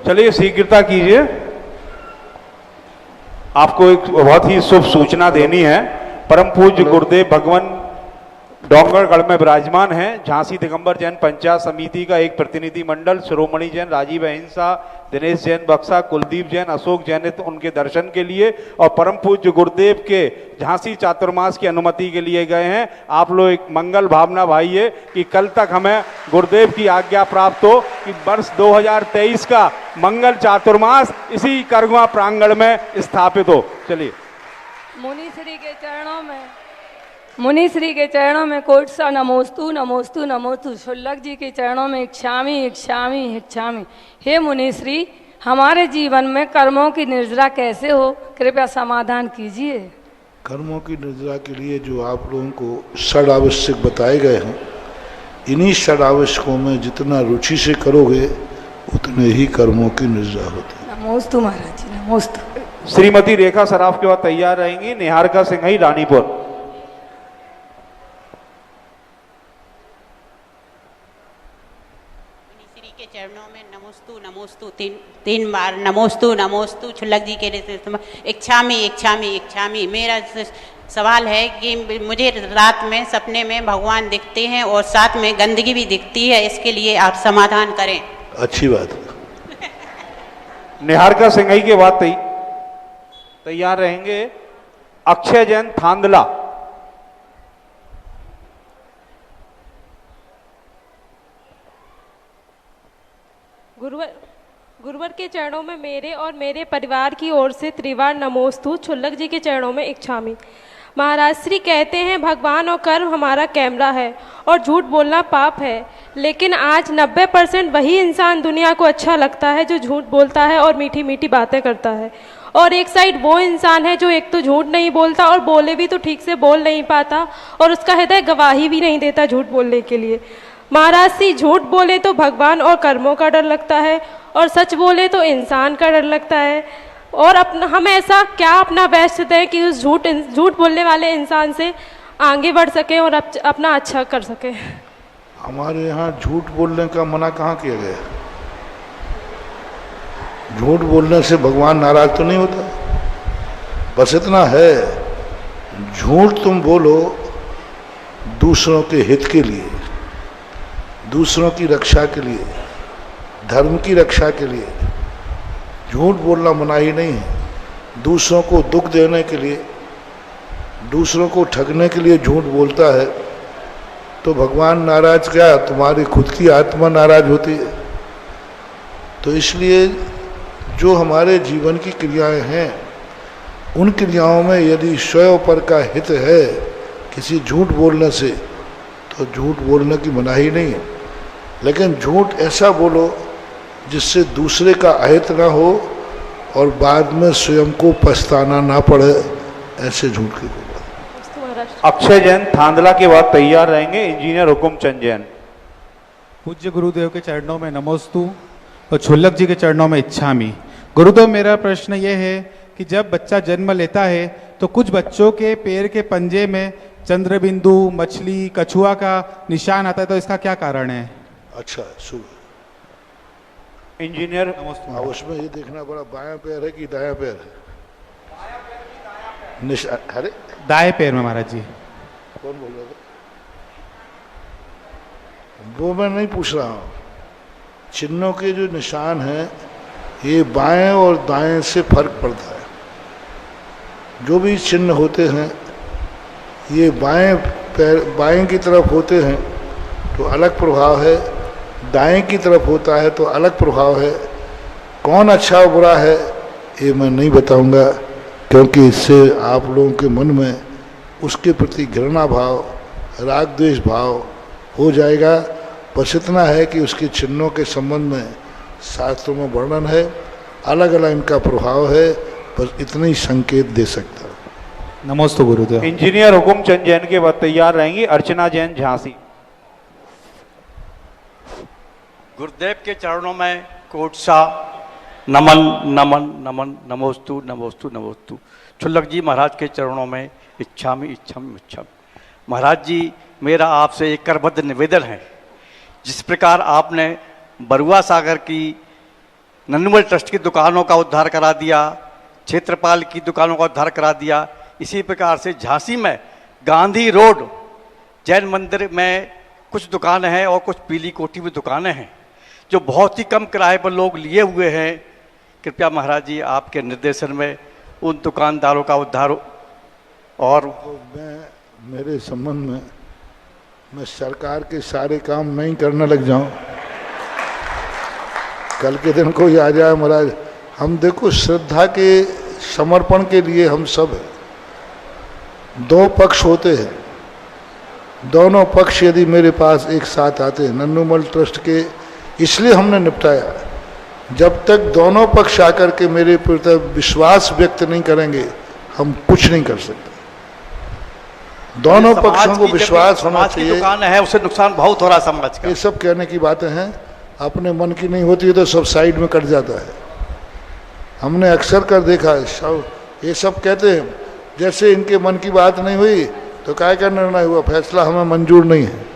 चलिए शीघ्रता कीजिए, आपको एक बहुत ही शुभ सूचना देनी है। परम पूज्य गुरुदेव भगवान डोंगरगढ़ में विराजमान हैं। झांसी दिगंबर जैन पंचायत समिति का एक प्रतिनिधि मंडल शिरोमणि जैन राजीव अहिंसा, दिनेश जैन बक्सा, कुलदीप जैन, अशोक जैन उनके दर्शन के लिए और परम पूज्य गुरुदेव के झांसी चातुर्मास की अनुमति के लिए गए हैं। आप लोग एक मंगल भावना भाई है कि कल तक हमें गुरुदेव की आज्ञा प्राप्त हो कि वर्ष 2023 का मंगल चातुर्मास इसी करगवा प्रांगण में स्थापित हो। चलिए। मुनि श्री के चरणों में कोट सा नमोस्तु नमोस्तु नमोस्तु। शुल्लक जी के चरणों में इच्छामि इच्छामि इच्छामि। हे मुनि श्री, हमारे जीवन में कर्मों की निर्जरा कैसे हो, कृपया समाधान कीजिए। कर्मों की निर्जरा के लिए जो आप लोगों को षड आवश्यक बताए गए हैं, इन्हीं षड आवश्यकों में जितना रुचि से करोगे उतने ही कर्मों की निर्जरा होती है। नमोस्तु महाराज जी, नमोस्तु। श्रीमती रेखा सराफ के बाद तैयार रहेंगी निहारिका सिंघई रानीपुर। के चरणों में नमोस्तु नमोस्तु तीन बार नमोस्तु नमोस्तु। छुल्लक जी के इच्छामि इच्छामि इच्छामि। मेरा सवाल है कि मुझे रात में सपने में भगवान दिखते हैं और साथ में गंदगी भी दिखती है, इसके लिए आप समाधान करें। अच्छी बात। निहारिका सिंघई के बाद तैयार रहेंगे अक्षय जैन थांदला। गुरुवर के चरणों में मेरे और मेरे परिवार की ओर से त्रिवार नमोस्तु। छुल्लक जी के चरणों में इच्छामि। महाराज श्री कहते हैं भगवान और कर्म हमारा कैमरा है और झूठ बोलना पाप है, लेकिन आज 90% वही इंसान दुनिया को अच्छा लगता है जो झूठ बोलता है और मीठी मीठी बातें करता है, और एक साइड वो इंसान है जो एक तो झूठ नहीं बोलता और बोले भी तो ठीक से बोल नहीं पाता और उसका हृदय गवाही भी नहीं देता झूठ बोलने के लिए। महाराज जी, झूठ बोले तो भगवान और कर्मों का डर लगता है और सच बोले तो इंसान का डर लगता है, और हम ऐसा क्या अपना बेस्ट दें कि उस झूठ बोलने वाले इंसान से आगे बढ़ सके और अपना अच्छा कर सके। हमारे यहाँ झूठ बोलने का मना कहाँ किया गया? झूठ बोलने से भगवान नाराज तो नहीं होता, बस इतना है, झूठ तुम बोलो दूसरों के हित के लिए, दूसरों की रक्षा के लिए, धर्म की रक्षा के लिए। झूठ बोलना मनाही नहीं है। दूसरों को दुख देने के लिए, दूसरों को ठगने के लिए झूठ बोलता है तो भगवान नाराज क्या, तुम्हारी खुद की आत्मा नाराज होती है। तो इसलिए जो हमारे जीवन की क्रियाएं हैं, उन क्रियाओं में यदि स्वयं पर का हित है किसी झूठ बोलने से, तो झूठ बोलने की मनाही नहीं है, लेकिन झूठ ऐसा बोलो जिससे दूसरे का अहित ना हो और बाद में स्वयं को पछताना ना पड़े, ऐसे झूठ की बोलो। अक्षय जैन थांदला के बाद तैयार रहेंगे इंजीनियर हुकुम चंद जैन। पूज्य गुरुदेव के चरणों में नमोस्तु और छुल्लक जी के चरणों में इच्छामि। गुरुदेव, मेरा प्रश्न ये है कि जब बच्चा जन्म लेता है तो कुछ बच्चों के पैर के पंजे में चंद्रबिंदु, मछली, कछुआ का निशान आता है, तो इसका क्या कारण है? अच्छा, शुभ। इंजीनियर उसमें ये देखना पड़ा बायां पैर है कि दायां पैर है? निशान, अरे दाएं पैर में महाराज जी। कौन बोल रहा था? वो मैं नहीं पूछ रहा हूँ। चिन्हों के जो निशान हैं ये बाएं और दाएं से फर्क पड़ता है। जो भी चिन्ह होते हैं ये बाएं पैर बाएं की तरफ होते हैं तो अलग प्रभाव है, दाएं की तरफ होता है तो अलग प्रभाव है। कौन अच्छा और बुरा है ये मैं नहीं बताऊंगा, क्योंकि इससे आप लोगों के मन में उसके प्रति घृणा भाव, राग द्वेष भाव हो जाएगा। बस इतना है कि उसके चिन्हों के संबंध में शास्त्रों में वर्णन है, अलग अलग इनका प्रभाव है, बस इतने ही संकेत दे सकता हूँ। नमोस्तु गुरुदेव। इंजीनियर हुकुमचंद जैन के बाद तैयार रहेंगी अर्चना जैन झांसी। गुरुदेव के चरणों में कोट सा नमन नमन नमन नमोस्तु नमोस्तु नमोस्तु। छुल्लक जी महाराज के चरणों में इच्छामि इच्छामि इच्छामि। महाराज जी, मेरा आपसे एक करबद्ध निवेदन है। जिस प्रकार आपने बरुआ सागर की नन्नुमल ट्रस्ट की दुकानों का उद्धार करा दिया, क्षेत्रपाल की दुकानों का उद्धार करा दिया, इसी प्रकार से झांसी में गांधी रोड जैन मंदिर में कुछ दुकानें हैं और कुछ पीली कोठी में दुकानें हैं जो बहुत ही कम किराए पर लोग लिए हुए हैं। कृपया महाराज जी आपके निर्देशन में उन दुकानदारों का उद्धार और मेरे संबंध में मैं सरकार के सारे काम मैं ही करने लग जाऊं। कल के दिन कोई आ जाए महाराज, हम देखो श्रद्धा के समर्पण के लिए हम सब हैं। दो पक्ष होते हैं, दोनों पक्ष यदि मेरे पास एक साथ आते हैं, नन्नुमल ट्रस्ट के इसलिए हमने निपटाया। जब तक दोनों पक्ष आकर के मेरे प्रति विश्वास व्यक्त नहीं करेंगे हम कुछ नहीं कर सकते। दोनों पक्षों को विश्वास होना चाहिए। दुकान है उससे नुकसान बहुत हो रहा समाज का। ये सब कहने की बातें हैं, अपने मन की नहीं होती है तो सब साइड में कट जाता है। हमने अक्सर कर देखा है, ये सब कहते हैं जैसे इनके मन की बात नहीं हुई तो काय का निर्णय हुआ, फैसला हमें मंजूर नहीं है।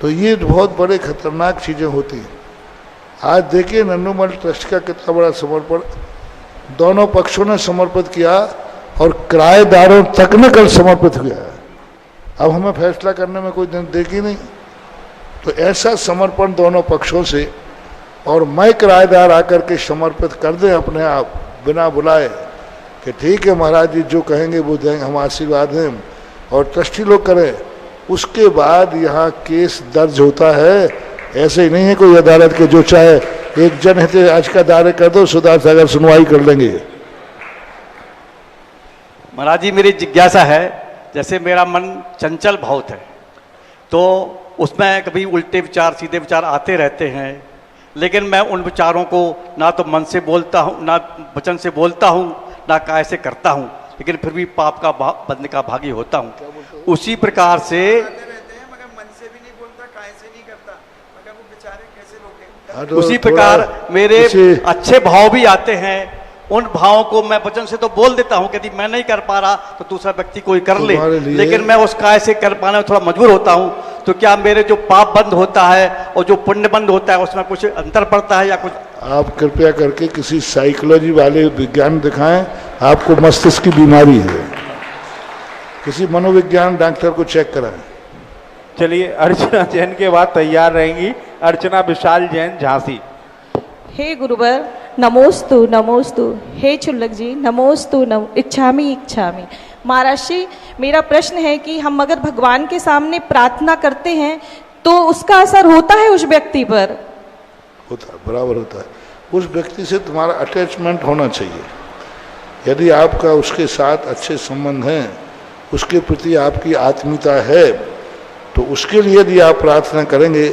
तो ये बहुत बड़े खतरनाक चीज़ें होती हैं। आज देखिए नन्नुमल ट्रस्ट का कितना बड़ा समर्पण दोनों पक्षों ने समर्पित किया और किराएदारों तक ने कल समर्पित किया। अब हमें फैसला करने में कोई दिन देगी नहीं। तो ऐसा समर्पण दोनों पक्षों से, और मैं किराएदार आकर के समर्पित कर दें अपने आप बिना बुलाए कि ठीक है महाराज जी जो कहेंगे वो देंगे, हम आशीर्वाद हैं, और ट्रस्टी लोग करें। उसके बाद यहाँ केस दर्ज होता है। ऐसे ही नहीं है कोई अदालत के जो चाहे एक जनहित याचिका दायर कर दो, सुधार सागर सुनवाई कर लेंगे। महाराज जी, मेरी जिज्ञासा है, जैसे मेरा मन चंचल बहुत है तो उसमें कभी उल्टे विचार सीधे विचार आते रहते हैं, लेकिन मैं उन विचारों को ना तो मन से बोलता हूँ, ना वचन से बोलता हूँ, ना काय से करता हूँ, लेकिन फिर भी पाप का बंधन का भागी होता हूँ। उसी प्रकार से उसी प्रकार मेरे अच्छे भाव भी आते हैं। उन भावों को मैं वचन से तो बोल देता हूँ कि यदि मैं नहीं कर पा रहा तो दूसरा व्यक्ति कोई कर ले, लेकिन मैं उस काय से कर पाने में थोड़ा मजबूर होता हूँ। तो क्या मेरे जो पाप बंद होता है और जो पुण्य बंद होता है उसमें कुछ अंतर पड़ता है या कुछ? आप कृपया करके किसी साइकोलॉजी वाले विज्ञान दिखाएं, आपको मस्तिष्क की बीमारी है, किसी मनोविज्ञान डॉक्टर को चेक कराएं। चलिए अर्चना जैन के बाद तैयार रहेंगी अर्चना विशाल जैन झांसी। हे गुरुवर नमोस्तु नमोस्तु। हे छुल्लक जी नमोस्तु नमो इच्छामि इच्छामि। महाराज जी, मेरा प्रश्न है कि हम अगर भगवान के सामने प्रार्थना करते हैं तो उसका असर होता है उस व्यक्ति पर? होता है, बराबर होता है। उस व्यक्ति से तुम्हारा अटैचमेंट होना चाहिए। यदि आपका उसके साथ अच्छे संबंध हैं, उसके प्रति आपकी आत्मीयता है, तो उसके लिए यदि आप प्रार्थना करेंगे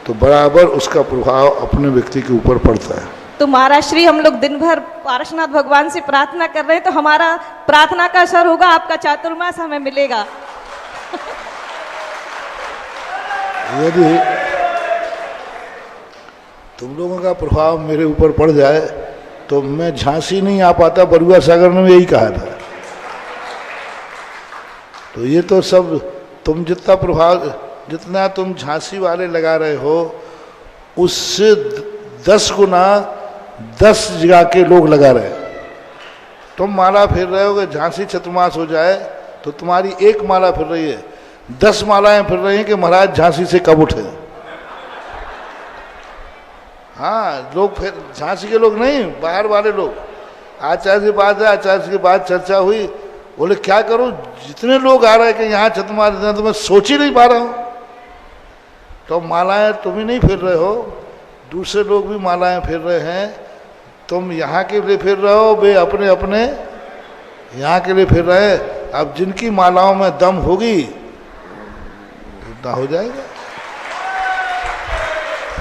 तो बराबर उसका प्रभाव अपने व्यक्ति के ऊपर पड़ता है। तो महाराज श्री, हम लोग दिन भर पारसनाथ भगवान से प्रार्थना कर रहे हैं तो हमारा प्रार्थना का असर होगा, आपका चातुर्मास हमें मिलेगा। यदि तुम लोगों का प्रभाव मेरे ऊपर पड़ जाए तो मैं झांसी नहीं आ पाता। बरुआ सागर ने यही कहा था। तो ये तो सब तुम जितना प्रभाव, जितना तुम झांसी वाले लगा रहे हो उससे 10 गुना 10 जगह के लोग लगा रहे। तुम माला फेर रहे हो, झांसी चतुर्मास हो जाए तो तुम्हारी एक माला फिर रही है। 10 मालाएं फिर रही हैं कि महाराज झांसी से कब उठे। हाँ, लोग फिर झांसी के लोग नहीं, बाहर वाले लोग। आचार्य की बात है, आचार्य की बात चर्चा हुई, बोले क्या करूं, जितने लोग आ रहे हैं कि यहाँ छत मार देना, तो मैं सोच ही नहीं पा रहा हूं। तो मालाएं तुम ही नहीं फिर रहे हो, दूसरे लोग भी मालाएं फिर रहे हैं। तुम यहाँ के लिए फिर रहे हो, वे अपने अपने यहाँ के लिए फिर रहे हैं। अब जिनकी मालाओं में दम होगी उतना हो जाएगा।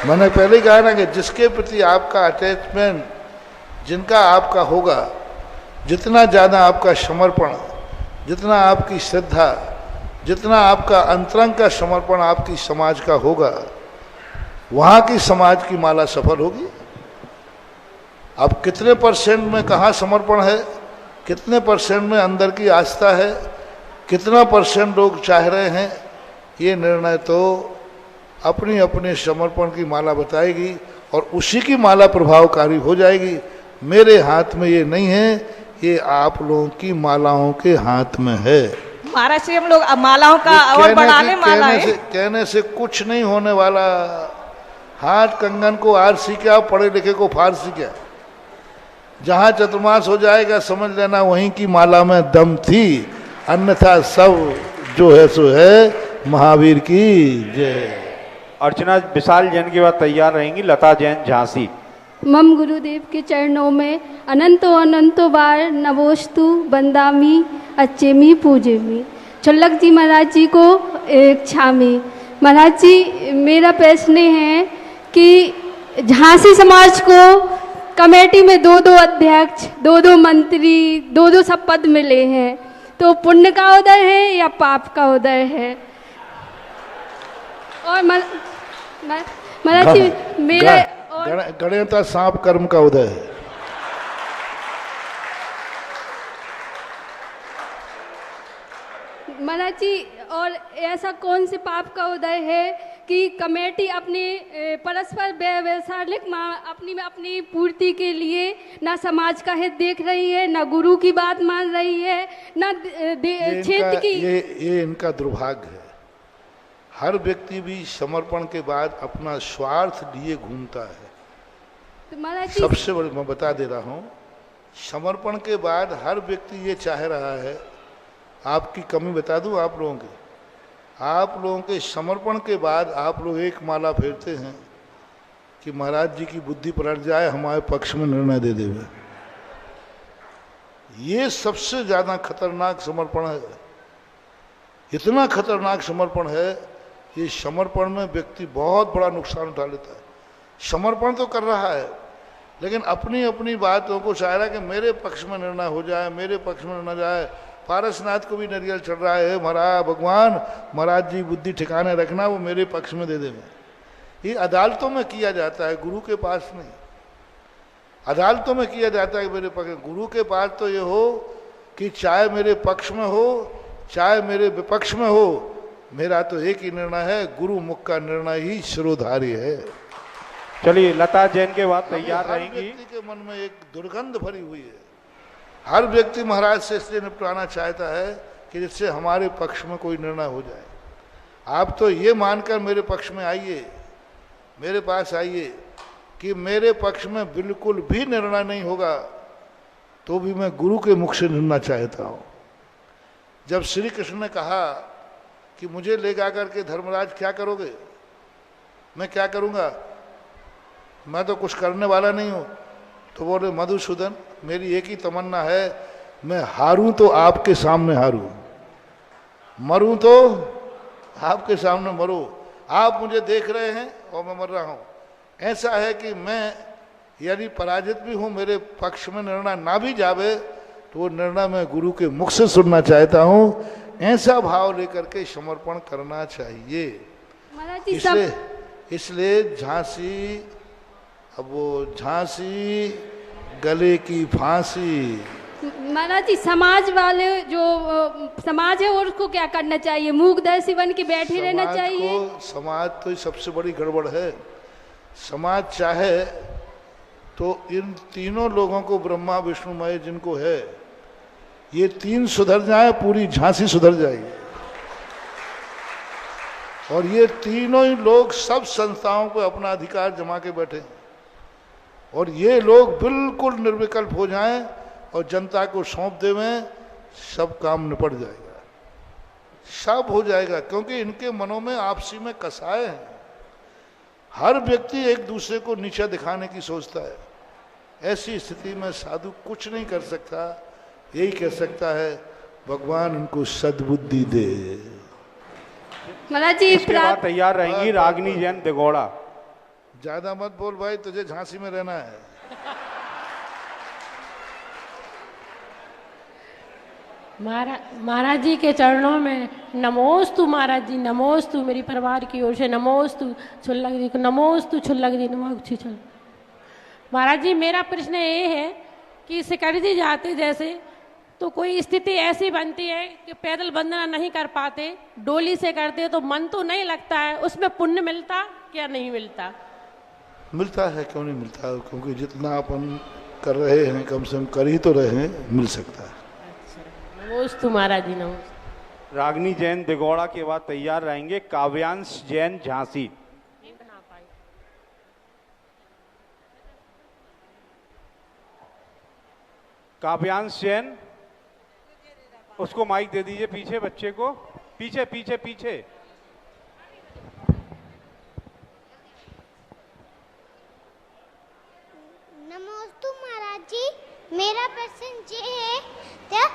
मैंने पहले ही कहा ना कि जिसके प्रति आपका अटैचमेंट, जिनका आपका होगा, जितना ज़्यादा आपका समर्पण, जितना आपकी श्रद्धा, जितना आपका अंतरंग का समर्पण आपकी समाज का होगा, वहाँ की समाज की माला सफल होगी। अब कितने परसेंट में कहाँ समर्पण है, कितने परसेंट में अंदर की आस्था है, कितना परसेंट लोग चाह रहे हैं, ये निर्णय तो अपनी अपने समर्पण की माला बताएगी और उसी की माला प्रभावकारी हो जाएगी। मेरे हाथ में ये नहीं है, ये आप लोगों की मालाओं के हाथ में है। महाराज श्री हम लोग मालाओं का और बढ़ाने माला है। कहने से कुछ नहीं होने वाला। हाथ कंगन को आरसी क्या, पढ़े लिखे को फारसी क्या। जहाँ चतुर्मास हो जाएगा समझ लेना वहीं की माला में दम थी, अन्यथा सब जो है सो है। महावीर की जय। अर्चना विशाल जैन की बात तैयार रहेंगी, लता जैन झांसी। मम गुरुदेव के चरणों में अनंतो अनंतो बार नमोस्तु बंदामी अच्छेमी पूजेमी। छुल्लक जी महाराज जी को क्षामी। महाराज जी, मेरा प्रश्न है कि झांसी समाज को कमेटी में 2-2 अध्यक्ष, 2-2 मंत्री, 2-2 सब पद मिले हैं, तो पुण्य का उदय है या पाप का उदय है? और महाराज जी मेरा गणेता सांप कर्म का उदय है। महाराज जी, और ऐसा कौन से पाप का उदय है कि कमेटी अपने परस्पर व्यवसायिक अपनी पूर्ति के लिए ना समाज का हित देख रही है, ना गुरु की बात मान रही है, ना क्षेत्र की। ये इनका दुर्भाग्य है। हर व्यक्ति भी समर्पण के बाद अपना स्वार्थ लिए घूमता है। तो सबसे बड़ी मैं बता दे रहा हूँ, समर्पण के बाद हर व्यक्ति ये चाह रहा है। आपकी कमी बता दूं आप लोगों की, आप लोगों के समर्पण के बाद आप लोग एक माला फेरते हैं कि महाराज जी की बुद्धि पलट जाए, हमारे पक्ष में निर्णय दे देवे। ये सबसे ज़्यादा खतरनाक समर्पण है। इतना खतरनाक समर्पण है, ये समर्पण में व्यक्ति बहुत बड़ा नुकसान उठा लेता है। समर्पण तो कर रहा है लेकिन अपनी अपनी बातों को चाह रहा है कि मेरे पक्ष में निर्णय हो जाए, मेरे पक्ष में न जाए। पारसनाथ को भी नरियल चढ़ रहा है, महाराज भगवान महाराज जी बुद्धि ठिकाने रखना, वो मेरे पक्ष में दे देंगे। ये अदालतों में किया जाता है, गुरु के पास नहीं। अदालतों में किया जाता है मेरे पक्ष। गुरु के पास तो ये हो कि चाहे मेरे पक्ष में हो चाहे मेरे विपक्ष में हो, मेरा तो एक ही निर्णय है, गुरु मुख का निर्णय ही शिरोधार्य है। चलिए, लता जैन के बाद तैयार रहेंगी। व्यक्ति के मन में एक दुर्गंध भरी हुई है। हर व्यक्ति महाराज से इसलिए निपटाना चाहता है कि जिससे हमारे पक्ष में कोई निर्णय हो जाए। आप तो ये मानकर मेरे पक्ष में आइए, मेरे पास आइए कि मेरे पक्ष में बिल्कुल भी निर्णय नहीं होगा तो भी मैं गुरु के मुख से निर्णय चाहता हूँ। जब श्री कृष्ण ने कहा कि मुझे ले जा करके धर्मराज क्या करोगे, मैं क्या करूँगा, मैं तो कुछ करने वाला नहीं हूँ। तो बोले मधुसूदन, मेरी एक ही तमन्ना है, मैं हारूं तो आपके सामने हारूं, मरूं तो आपके सामने मरूं। आप मुझे देख रहे हैं और मैं मर रहा हूं। ऐसा है कि मैं यदि पराजित भी हूं, मेरे पक्ष में निर्णय ना भी जावे तो वो निर्णय मैं गुरु के मुख से सुनना चाहता हूं। ऐसा भाव लेकर के समर्पण करना चाहिए। इसलिए झांसी, अब वो झांसी गले की फांसी। महाराज जी, समाज वाले जो समाज है और उसको क्या करना चाहिए? मूक दर्शी बन के बैठे रहना चाहिए? समाज तो सबसे बड़ी गड़बड़ है। समाज चाहे तो इन तीनों लोगों को, ब्रह्मा विष्णु महेश जिनको है, ये तीन सुधर जाए, पूरी झांसी सुधर जाएगी। और ये तीनों ही लोग सब संस्थाओं को अपना अधिकार जमा के बैठे हैं। और ये लोग बिल्कुल निर्विकल्प हो जाएं और जनता को सौंप देवें, सब काम निपट जाएगा, सब हो जाएगा। क्योंकि इनके मनों में आपसी में कसाए हैं। हर व्यक्ति एक दूसरे को नीचा दिखाने की सोचता है। ऐसी स्थिति में साधु कुछ नहीं कर सकता, यही कह सकता है भगवान उनको सद्बुद्धि दे। महाराज जी इसके बाद तैयार रहेंगी रागनी जैन दिगोड़ा। ज्यादा मत बोल भाई, तुझे झांसी में रहना है। महाराज जी के चरणों में नमोस्तु। महाराज जी नमोस्तु, मेरी परिवार की ओर से नमोस्तु। छुल्लक जी को नमोस्तु। छुल्लक जी नमोस्तु। महाराज जी मेरा प्रश्न ये है कि शिखर जी जाते जैसे तो कोई स्थिति ऐसी बनती है कि पैदल वंदना नहीं कर पाते, डोली से करते तो मन तो नहीं लगता है, उसमें पुण्य मिलता क्या नहीं मिलता? मिलता है, क्यों नहीं मिलता? क्योंकि जितना अपन कर रहे हैं कम से कम कर ही तो रहे हैं, मिल सकता है। नमोस्तु महाराज जी नमोस्तु। रागनी जैन दिगोड़ा के बाद तैयार रहेंगे काव्यांश जैन झांसी। काव्यांश जैन, उसको माइक दे दीजिए पीछे बच्चे को, पीछे पीछे पीछे। नमोस्तु महाराज जी, मेरा प्रश्न ये है क्या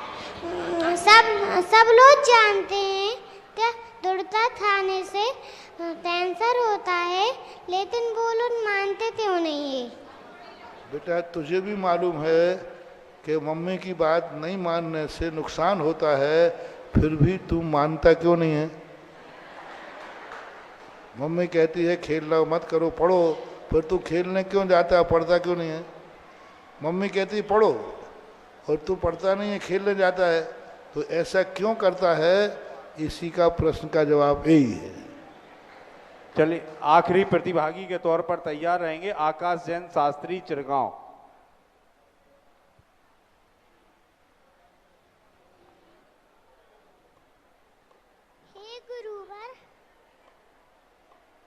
सब लोग जानते हैं क्या दृढ़ता खाने से कैंसर होता है, लेकिन वो लोग मानते क्यों नहीं है? बेटा तुझे भी मालूम है कि मम्मी की बात नहीं मानने से नुकसान होता है, फिर भी तू मानता क्यों नहीं है? मम्मी कहती है खेलना मत करो, पढ़ो, फिर तू खेलने क्यों जाता है, पढ़ता क्यों नहीं है? मम्मी कहती है पढ़ो और तू पढ़ता नहीं है, खेलने जाता है, तो ऐसा क्यों करता है? इसी का प्रश्न का जवाब यही है। चलिए आखिरी प्रतिभागी के तौर पर तैयार रहेंगे आकाश जैन शास्त्री चिरगांव।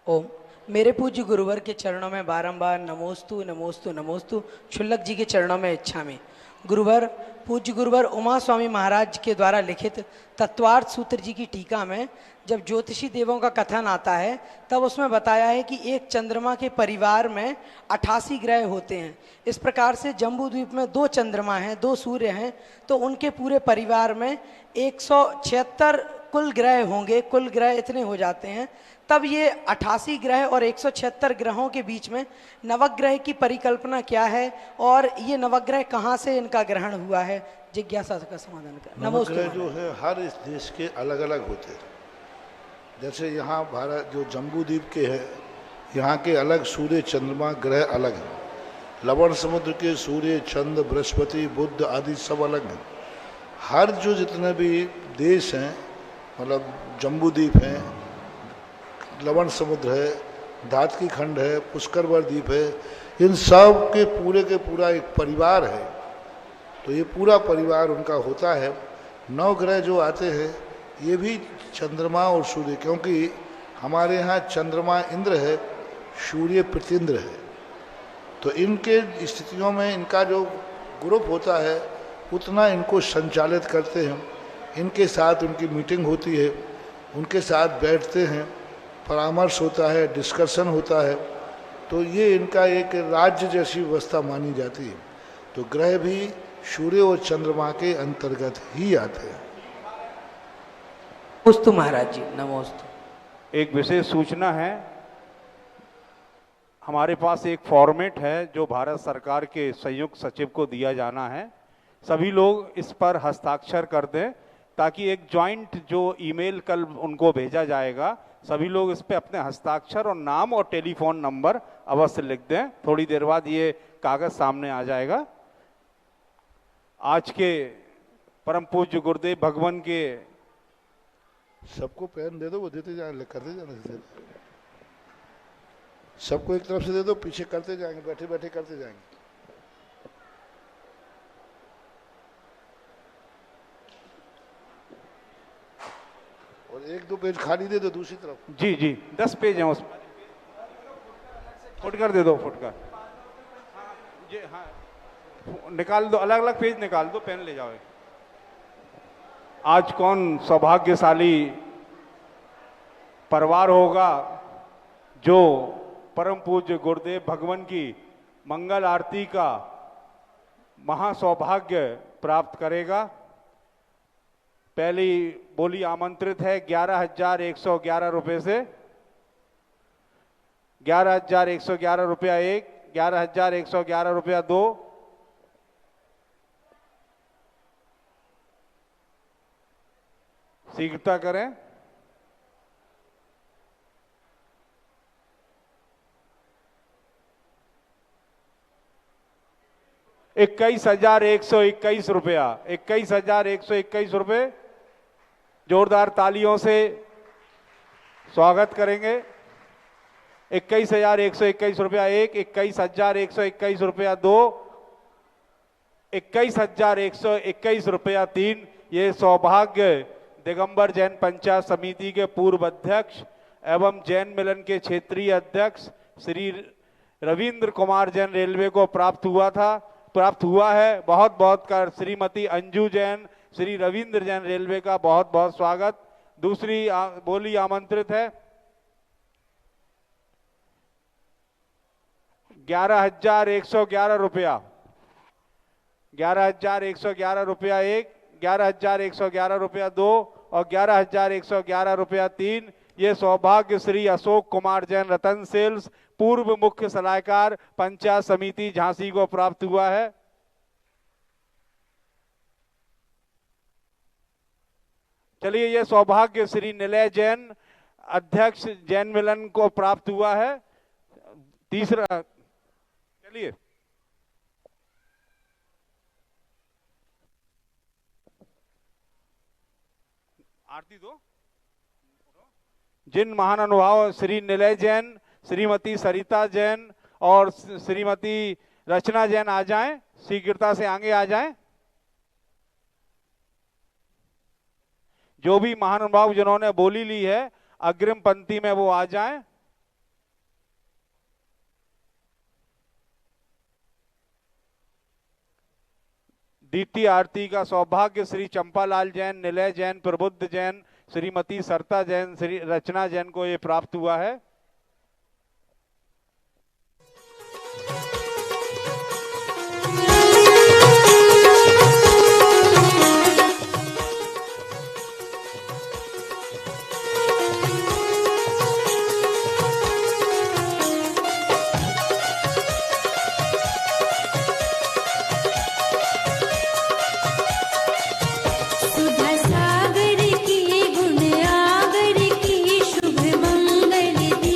ओम, मेरे पूज्य गुरुवर के चरणों में बारंबार नमोस्तु नमोस्तु नमोस्तु। क्षुल्लक जी के चरणों में इच्छामि। गुरुवर, पूज्य गुरुवर उमा स्वामी महाराज के द्वारा लिखित तत्वार्थ सूत्र जी की टीका में जब ज्योतिषी देवों का कथन आता है तब उसमें बताया है कि एक चंद्रमा के परिवार में 88 ग्रह होते हैं। इस प्रकार से जम्बू द्वीप में 2 चंद्रमा हैं, 2 सूर्य हैं, तो उनके पूरे परिवार में 176 कुल ग्रह होंगे। कुल ग्रह इतने हो जाते हैं, तब ये 88 ग्रह और 176 ग्रहों के बीच में नवग्रह की परिकल्पना क्या है और ये नवग्रह कहाँ से इनका ग्रहण हुआ है? जिज्ञासा का समाधान कर। नवग्रह जो है हर इस देश के अलग अलग होते हैं। जैसे यहाँ भारत जो जम्बू द्वीप के हैं, यहाँ के अलग सूर्य चंद्रमा ग्रह अलग हैं। लवण समुद्र के सूर्य चंद्र बृहस्पति बुध आदि सब अलग हैं। हर जो जितने भी देश हैं, मतलब जम्बू द्वीप हैं, लवण समुद्र है, धातकी खंड है, पुष्करवर द्वीप है, इन सब के पूरा एक परिवार है। तो ये पूरा परिवार उनका होता है। 9 ग्रह जो आते हैं ये भी चंद्रमा और सूर्य, क्योंकि हमारे यहाँ चंद्रमा इंद्र है, सूर्य प्रतीन्द्र है, तो इनके स्थितियों में इनका जो ग्रुप होता है उतना इनको संचालित करते हैं। इनके साथ उनकी मीटिंग होती है, उनके साथ बैठते हैं, परामर्श होता है, डिस्कशन होता है, तो ये इनका एक राज्य जैसी व्यवस्था मानी जाती है। तो ग्रह भी सूर्य और चंद्रमा के अंतर्गत ही आते हैं। नमोस्तु महाराज जी नमोस्तु। एक विशेष सूचना है, हमारे पास एक फॉर्मेट है जो भारत सरकार के संयुक्त सचिव को दिया जाना है। सभी लोग इस पर हस्ताक्षर कर दें ताकि एक जॉइंट जो ईमेल कल उनको भेजा जाएगा, सभी लोग इस पे अपने हस्ताक्षर और नाम और टेलीफोन नंबर अवश्य लिख दें। थोड़ी देर बाद ये कागज सामने आ जाएगा। आज के परम पूज्य गुरुदेव भगवान के सबको पेन दे दो, वो देते जाए, करते जाने। सबको एक तरफ से दे दो, पीछे करते जाएंगे, बैठे बैठे करते जाएंगे। और एक एक दो पेज खाली दे दो दूसरी तरफ। जी जी 10 पेज हैं उसमें, फुटकर दे दो, फुटकर। ये हाँ निकाल दो, अलग अलग पेज निकाल दो, पेन ले जाओ। आज कौन सौभाग्यशाली परिवार होगा जो परम पूज्य गुरुदेव भगवान की मंगल आरती का महासौभाग्य प्राप्त करेगा। पहली बोली आमंत्रित है 11,111 रुपये से। 11,111 रुपया एक, 11,111 रुपया दो, शीघ्रता करें। ₹21,121 रुपया, 21,121 रुपये। जोरदार तालियों से स्वागत करेंगे। 21,121 रुपया एक, 21,121 रुपया दो, 21,121 रुपया तीन। ये सौभाग्य दिगंबर जैन पंचायत समिति के पूर्व अध्यक्ष एवं जैन मिलन के क्षेत्रीय अध्यक्ष श्री रविंद्र कुमार जैन रेलवे को प्राप्त हुआ है। बहुत बहुत कर श्रीमती अंजू जैन, श्री रविंद्र जैन रेलवे का बहुत बहुत स्वागत। दूसरी बोली आमंत्रित है 11,111 रुपया, 11,111 रुपया एक, 11,111 रुपया दो और 11,111 रुपया तीन। ये सौभाग्य श्री अशोक कुमार जैन रतन सेल्स पूर्व मुख्य सलाहकार पंचायत समिति झांसी को प्राप्त हुआ है। चलिए ये सौभाग्य श्री निलय जैन अध्यक्ष जैन मिलन को प्राप्त हुआ है। तीसरा चलिए आरती दो। जिन महानुभाव श्री निलय जैन, श्रीमती सरिता जैन और श्रीमती रचना जैन आ जाएं, शीघ्रता से आगे आ जाएं। जो भी महानुभाव जिन्होंने बोली ली है अग्रिम पंक्ति में वो आ जाएं। द्वितीय आरती का सौभाग्य श्री चंपालाल जैन, निलय जैन, प्रबुद्ध जैन, श्रीमती सरता जैन, श्री रचना जैन को ये प्राप्त हुआ है। सुधा सागर की गुण आगर की शुभ मंगल दी।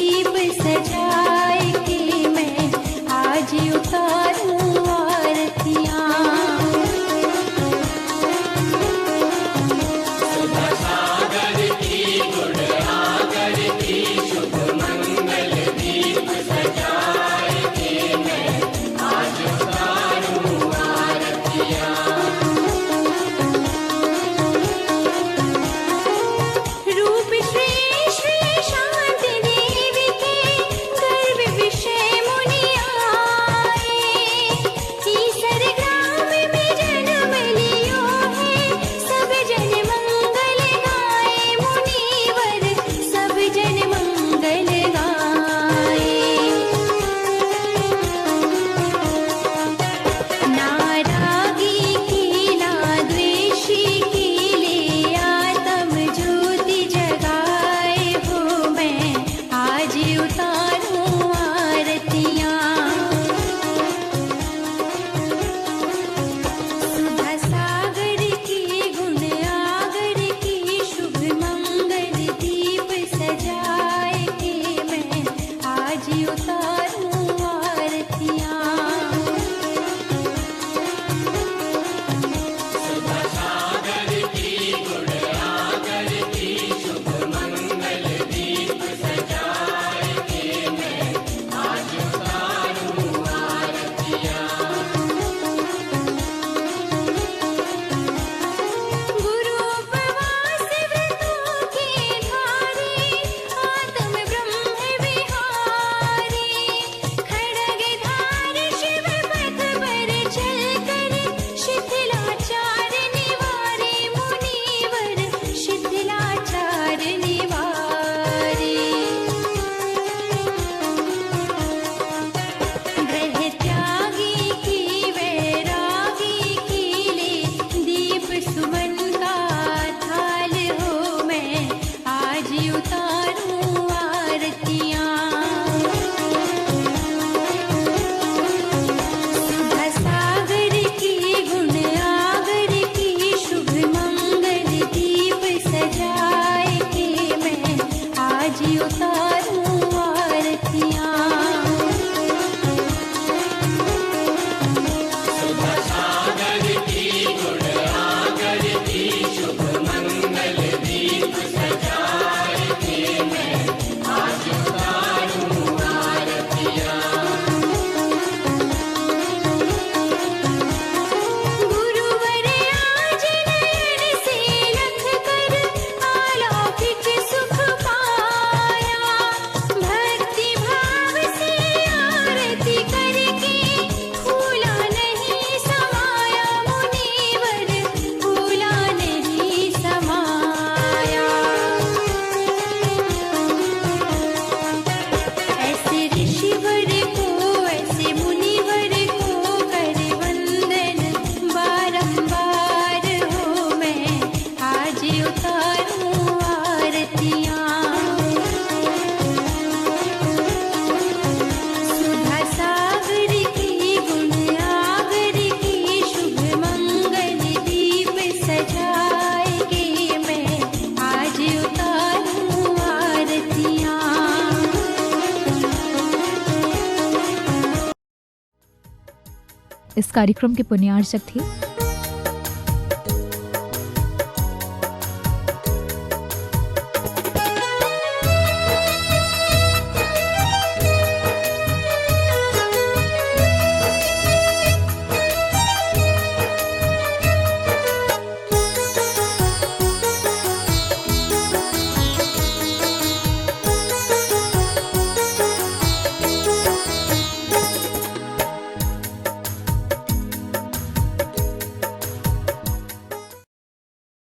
इस कार्यक्रम के पुण्यार्चक थे